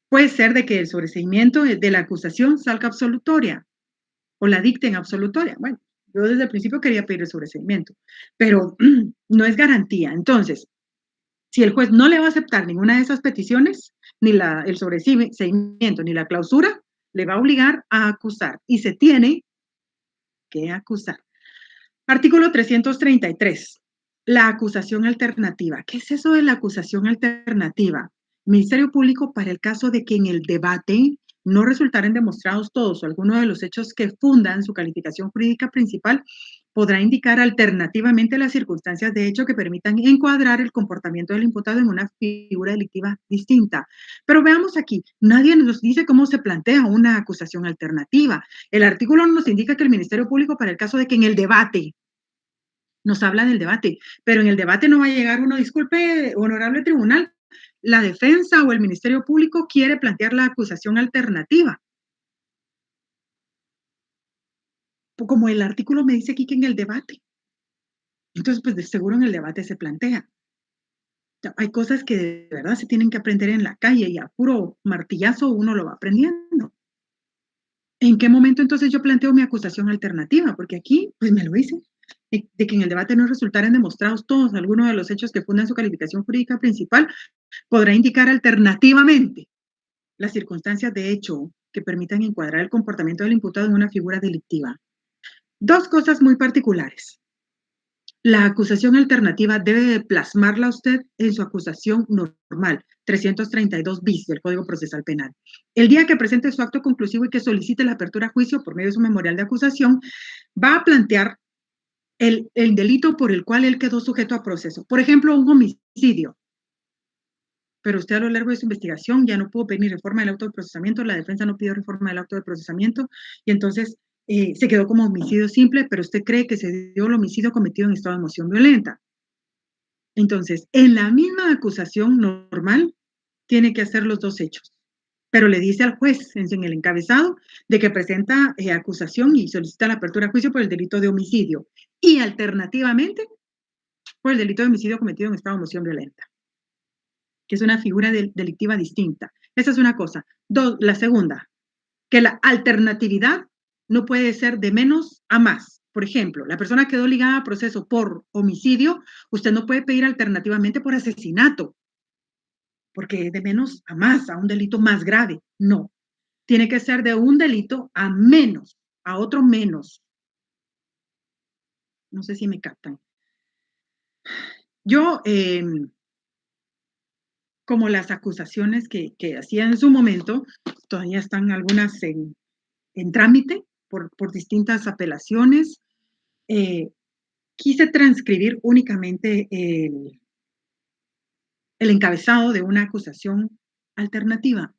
Speaker 1: Puede ser de que el sobreseimiento de la acusación salga absolutoria o la dicten absolutoria. Bueno, yo desde el principio quería pedir el sobreseimiento, pero no es garantía. Entonces, si el juez no le va a aceptar ninguna de esas peticiones, ni el sobreseimiento ni la clausura, le va a obligar a acusar y se tiene que acusar. Artículo 333. La acusación alternativa. ¿Qué es eso de la acusación alternativa? Ministerio Público, para el caso de que en el debate no resultaren demostrados todos o algunos de los hechos que fundan su calificación jurídica principal, podrá indicar alternativamente las circunstancias de hecho que permitan encuadrar el comportamiento del imputado en una figura delictiva distinta. Pero veamos aquí, nadie nos dice cómo se plantea una acusación alternativa. El artículo nos indica que el Ministerio Público, para el caso de que en el debate nos habla del debate, pero en el debate no va a llegar uno, disculpe, honorable tribunal, la defensa o el Ministerio Público quiere plantear la acusación alternativa. Como el artículo me dice aquí que en el debate. Entonces, pues de seguro en el debate se plantea. Hay cosas que de verdad se tienen que aprender en la calle y a puro martillazo uno lo va aprendiendo. ¿En qué momento entonces yo planteo mi acusación alternativa? Porque aquí, pues me lo hice, de que en el debate no resultaran demostrados todos algunos de los hechos que fundan su calificación jurídica principal, podrá indicar alternativamente las circunstancias de hecho que permitan encuadrar el comportamiento del imputado en una figura delictiva. Dos cosas muy particulares. La acusación alternativa debe de plasmarla usted en su acusación normal, 332 bis del Código Procesal Penal. El día que presente su acto conclusivo y que solicite la apertura a juicio por medio de su memorial de acusación, va a plantear el delito por el cual él quedó sujeto a proceso. Por ejemplo, un homicidio. Pero usted a lo largo de su investigación ya no pudo pedir reforma del auto de procesamiento, la defensa no pidió reforma del auto de procesamiento y entonces se quedó como homicidio simple, pero usted cree que se dio el homicidio cometido en estado de emoción violenta. Entonces, en la misma acusación normal, tiene que hacer los dos hechos, pero le dice al juez en el encabezado de que presenta acusación y solicita la apertura a juicio por el delito de homicidio y alternativamente por el delito de homicidio cometido en estado de emoción violenta, que es una figura delictiva distinta. Esa es una cosa. Dos, la segunda, que la alternatividad no puede ser de menos a más. Por ejemplo, la persona quedó ligada a proceso por homicidio, usted no puede pedir alternativamente por asesinato, porque es de menos a más, a un delito más grave. No, tiene que ser de un delito a menos, a otro menos. No sé si me captan. Yo, como las acusaciones que hacía en su momento, todavía están algunas en trámite por distintas apelaciones. Quise transcribir únicamente el encabezado de una acusación alternativa.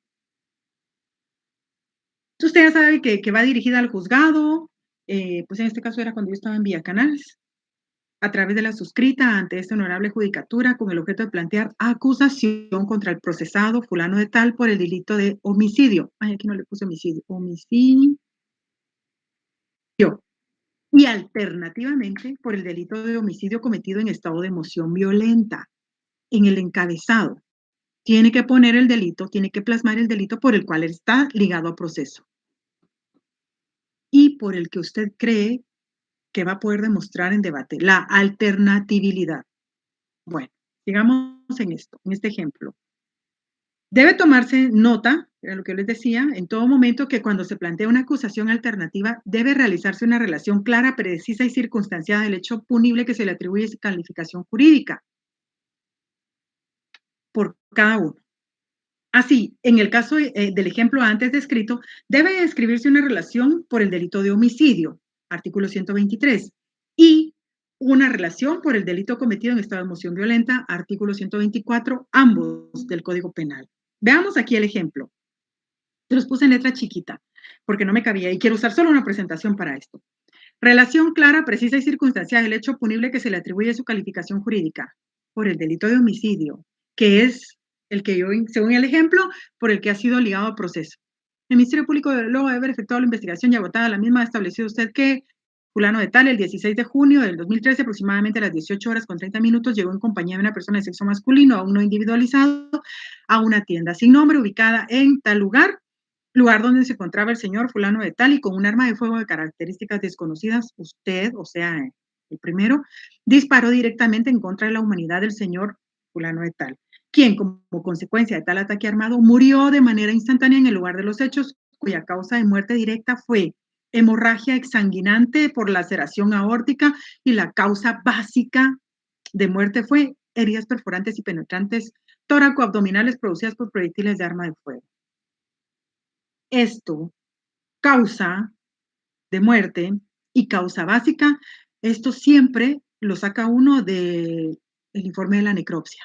Speaker 1: Usted ya sabe que va dirigida al juzgado, pues en este caso era cuando yo estaba en Vía Canales, a través de la suscrita ante esta honorable judicatura con el objeto de plantear acusación contra el procesado fulano de tal por el delito de homicidio. Ay, aquí no le puse homicidio. Homicidio. Y alternativamente por el delito de homicidio cometido en estado de emoción violenta. En el encabezado tiene que poner el delito, tiene que plasmar el delito por el cual está ligado a proceso y por el que usted cree que va a poder demostrar en debate, la alternatividad. Bueno, sigamos en esto, en este ejemplo. Debe tomarse nota, era lo que yo les decía, en todo momento que cuando se plantea una acusación alternativa debe realizarse una relación clara, precisa y circunstanciada del hecho punible que se le atribuye calificación jurídica por cada uno. Así, en el caso del ejemplo antes descrito, debe describirse una relación por el delito de homicidio, artículo 123, y una relación por el delito cometido en estado de emoción violenta, artículo 124, ambos del Código Penal. Veamos aquí el ejemplo. Se los puse en letra chiquita, porque no me cabía y quiero usar solo una presentación para esto. Relación clara, precisa y circunstancial del hecho punible que se le atribuye su calificación jurídica por el delito de homicidio, que es el que yo, según el ejemplo, por el que ha sido ligado a proceso. El Ministerio Público, luego de haber efectuado la investigación y agotada la misma, ha establecido usted que fulano de tal, el 16 de junio del 2013, aproximadamente a las 18 horas con 30 minutos, llegó en compañía de una persona de sexo masculino, aún no individualizado, a una tienda sin nombre ubicada en tal lugar donde se encontraba el señor fulano de tal y con un arma de fuego de características desconocidas, usted, o sea, el primero, disparó directamente en contra de la humanidad del señor fulano de tal, quien como consecuencia de tal ataque armado murió de manera instantánea en el lugar de los hechos, cuya causa de muerte directa fue hemorragia exsanguinante por laceración aórtica y la causa básica de muerte fue heridas perforantes y penetrantes tóraco-abdominales producidas por proyectiles de arma de fuego. Esto, causa de muerte y causa básica, esto siempre lo saca uno del informe de la necropsia.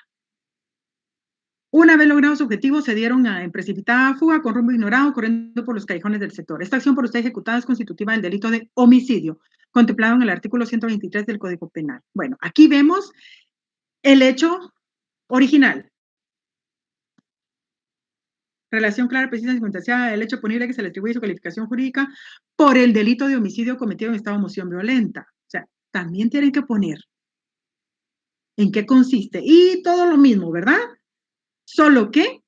Speaker 1: Una vez logrado su objetivo, se dieron en precipitada fuga con rumbo ignorado, corriendo por los callejones del sector. Esta acción por usted ejecutada es constitutiva del delito de homicidio. contemplado en el artículo 123 del Código Penal. Bueno, aquí vemos el hecho original. Relación clara, precisa y circunstanciada del hecho punible que se le atribuye su calificación jurídica por el delito de homicidio cometido en estado de moción violenta. O sea, también tienen que poner en qué consiste. Y todo lo mismo, ¿verdad? Solo que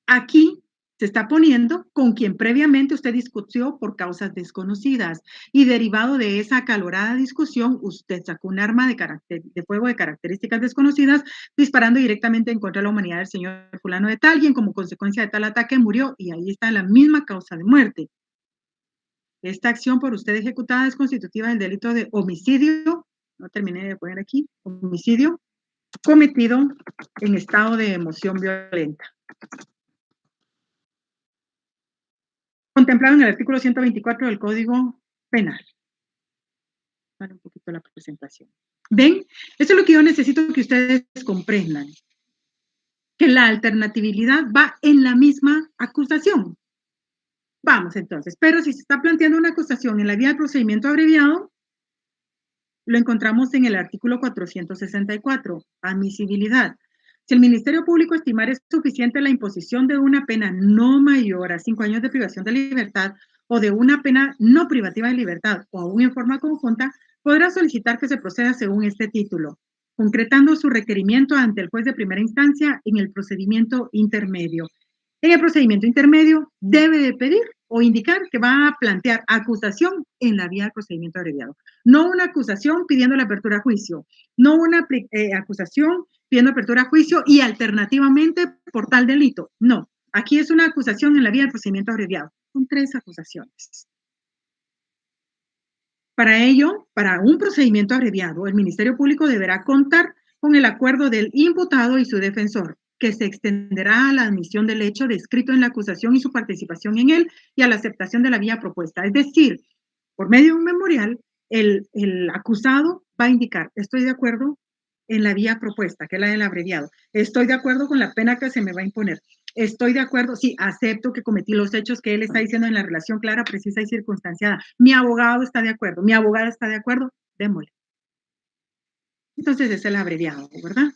Speaker 1: aquí se está poniendo con quien previamente usted discutió por causas desconocidas y derivado de esa acalorada discusión, usted sacó un arma de fuego de características desconocidas, disparando directamente en contra de la humanidad del señor fulano de tal, y como consecuencia de tal ataque murió, y ahí está la misma causa de muerte. Esta acción por usted ejecutada es constitutiva del delito de homicidio, no terminé de poner aquí, homicidio cometido en estado de emoción violenta. Contemplado en el artículo 124 del Código Penal. Vale un poquito la presentación. ¿Ven? Eso es lo que yo necesito que ustedes comprendan. Que la alternatividad va en la misma acusación. Vamos entonces, pero si se está planteando una acusación en la vía del procedimiento abreviado, lo encontramos en el artículo 464, admisibilidad. Si el Ministerio Público estimara suficiente la imposición de una pena no mayor a 5 años de privación de libertad o de una pena no privativa de libertad o aún en forma conjunta, podrá solicitar que se proceda según este título, concretando su requerimiento ante el juez de primera instancia en el procedimiento intermedio. En el procedimiento intermedio debe de pedir o indicar que va a plantear acusación en la vía del procedimiento abreviado. No una acusación pidiendo la apertura a juicio, no una acusación pidiendo apertura a juicio y alternativamente por tal delito. No, aquí es una acusación en la vía del procedimiento abreviado. Son 3 acusaciones. Para ello, para un procedimiento abreviado, el Ministerio Público deberá contar con el acuerdo del imputado y su defensor, que se extenderá a la admisión del hecho descrito en la acusación y su participación en él y a la aceptación de la vía propuesta. Es decir, por medio de un memorial, el acusado va a indicar, estoy de acuerdo en la vía propuesta, que es la del abreviado. Estoy de acuerdo con la pena que se me va a imponer. Estoy de acuerdo, sí, acepto que cometí los hechos que él está diciendo en la relación clara, precisa y circunstanciada. Mi abogado está de acuerdo, mi abogada está de acuerdo, démosle. Entonces es el abreviado, ¿verdad?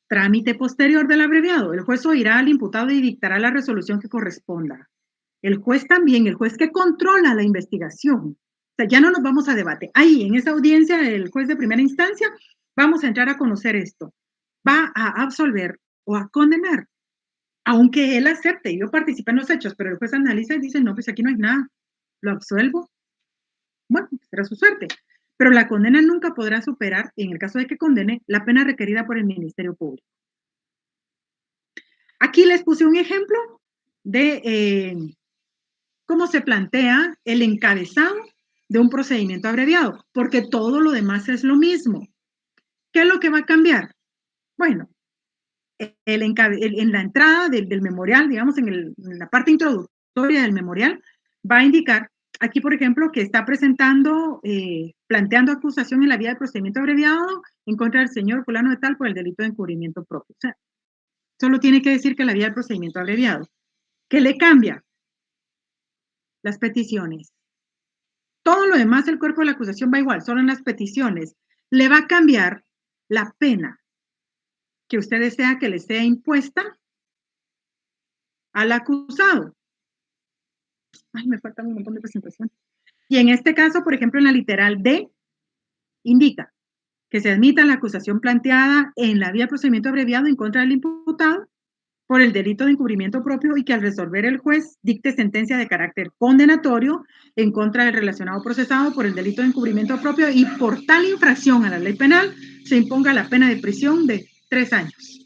Speaker 1: Trámite posterior del abreviado. El juez oirá al imputado y dictará la resolución que corresponda. El juez también, el juez que controla la investigación. O sea, ya no nos vamos a debate. Ahí, en esa audiencia, el juez de primera instancia, vamos a entrar a conocer esto. Va a absolver o a condenar, aunque él acepte, yo participé en los hechos, pero el juez analiza y dice, no, pues aquí no hay nada, lo absuelvo. Bueno, será su suerte. Pero la condena nunca podrá superar, en el caso de que condene, la pena requerida por el Ministerio Público. Aquí les puse un ejemplo de cómo se plantea el encabezado de un procedimiento abreviado, porque todo lo demás es lo mismo. ¿Qué es lo que va a cambiar? Bueno, en la entrada del memorial, digamos, en la parte introductoria del memorial, va a indicar aquí, por ejemplo, que está presentando, planteando acusación en la vía de procedimiento abreviado en contra del señor fulano de tal por el delito de encubrimiento propio. O sea, solo tiene que decir que la vía del procedimiento abreviado. ¿Qué le cambia? Las peticiones. Todo lo demás, el cuerpo de la acusación va igual, solo en las peticiones. Le va a cambiar la pena que usted desea que le sea impuesta al acusado. Ay, me falta un montón de presentación. Y en este caso, por ejemplo, en la literal D, indica que se admita la acusación planteada en la vía de procedimiento abreviado en contra del imputado por el delito de encubrimiento propio y que al resolver el juez dicte sentencia de carácter condenatorio en contra del relacionado procesado por el delito de encubrimiento propio y por tal infracción a la ley penal se imponga la pena de prisión de 3 años.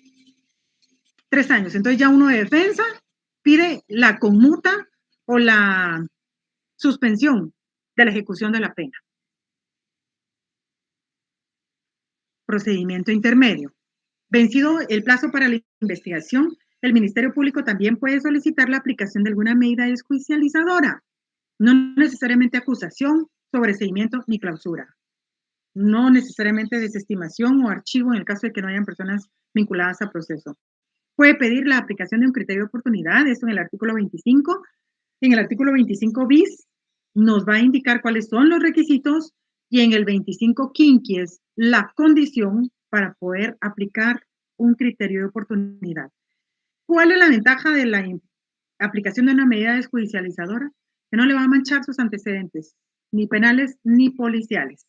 Speaker 1: 3 años. Entonces ya uno de defensa pide la conmuta o la suspensión de la ejecución de la pena. Procedimiento intermedio. Vencido el plazo para la investigación, el Ministerio Público también puede solicitar la aplicación de alguna medida desjudicializadora, no necesariamente acusación, sobreseimiento ni clausura, no necesariamente desestimación o archivo en el caso de que no hayan personas vinculadas a proceso. Puede pedir la aplicación de un criterio de oportunidad, esto en el artículo 25. En el artículo 25 bis nos va a indicar cuáles son los requisitos y en el 25 quinquies la condición para poder aplicar un criterio de oportunidad. ¿Cuál es la ventaja de la aplicación de una medida desjudicializadora? Que no le va a manchar sus antecedentes, ni penales ni policiales.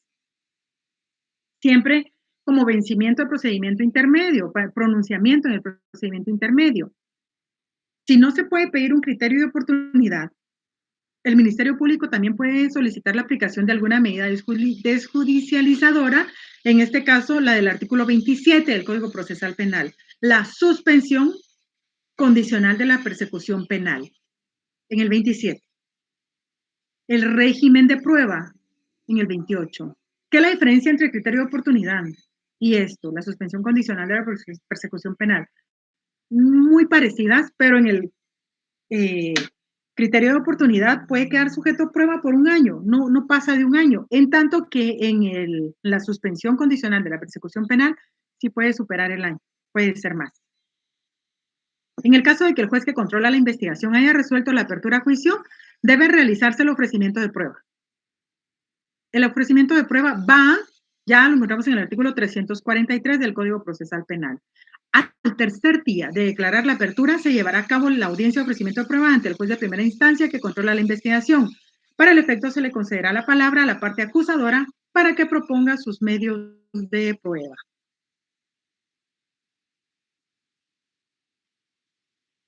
Speaker 1: Siempre como vencimiento del procedimiento intermedio, pronunciamiento en el procedimiento intermedio. Si no se puede pedir un criterio de oportunidad, el Ministerio Público también puede solicitar la aplicación de alguna medida desjudicializadora, en este caso la del artículo 27 del Código Procesal Penal, la suspensión condicional de la persecución penal, en el 27. El régimen de prueba, en el 28. ¿Qué es la diferencia entre el criterio de oportunidad y esto, la suspensión condicional de la persecución penal? Muy parecidas, pero en el criterio de oportunidad puede quedar sujeto a prueba por un año, no pasa de un año, en tanto que en la suspensión condicional de la persecución penal sí puede superar el año, puede ser más. En el caso de que el juez que controla la investigación haya resuelto la apertura a juicio, debe realizarse el ofrecimiento de prueba. El ofrecimiento de prueba va, ya lo encontramos en el artículo 343 del Código Procesal Penal. Al tercer día de declarar la apertura, se llevará a cabo la audiencia de ofrecimiento de prueba ante el juez de primera instancia que controla la investigación. Para el efecto, se le concederá la palabra a la parte acusadora para que proponga sus medios de prueba.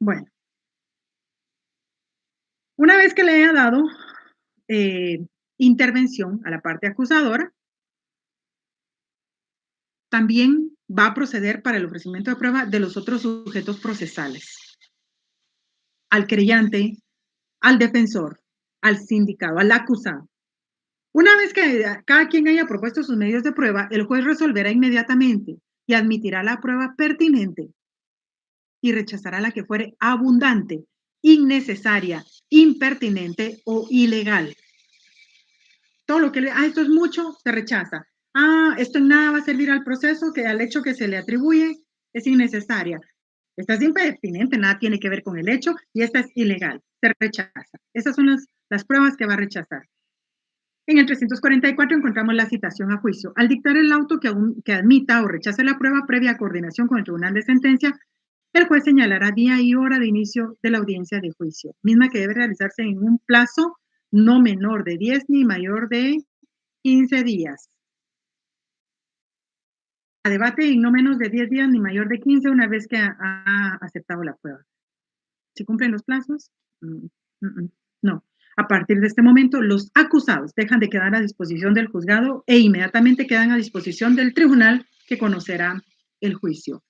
Speaker 1: Bueno, una vez que le haya dado intervención a la parte acusadora, también va a proceder para el ofrecimiento de prueba de los otros sujetos procesales, al creyente, al defensor, al sindicado, al acusado. Una vez que cada quien haya propuesto sus medios de prueba, el juez resolverá inmediatamente y admitirá la prueba pertinente y rechazará la que fuere abundante, innecesaria, impertinente o ilegal. Todo lo que esto es mucho, se rechaza. Esto en nada va a servir al proceso, que al hecho que se le atribuye es innecesaria. Esta es impertinente, nada tiene que ver con el hecho y esta es ilegal, se rechaza. Esas son las pruebas que va a rechazar. En el 344 encontramos la citación a juicio. Al dictar el auto que admita o rechace la prueba previa coordinación con el tribunal de sentencia, el juez señalará día y hora de inicio de la audiencia de juicio, misma que debe realizarse en un plazo no menor de 10 ni mayor de 15 días. A debate en no menos de 10 días ni mayor de 15 una vez que ha aceptado la prueba. ¿Se cumplen los plazos? No. A partir de este momento, los acusados dejan de quedar a disposición del juzgado e inmediatamente quedan a disposición del tribunal que conocerá el juicio.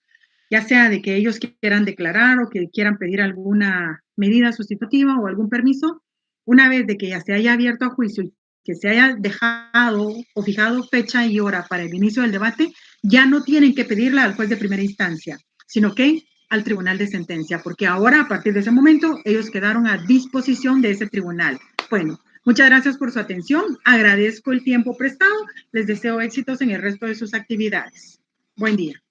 Speaker 1: Ya sea de que ellos quieran declarar o que quieran pedir alguna medida sustitutiva o algún permiso, una vez de que ya se haya abierto a juicio y que se haya dejado o fijado fecha y hora para el inicio del debate, ya no tienen que pedirla al juez de primera instancia, sino que al tribunal de sentencia, porque ahora, a partir de ese momento, ellos quedaron a disposición de ese tribunal. Bueno, muchas gracias por su atención, agradezco el tiempo prestado, les deseo éxitos en el resto de sus actividades. Buen día.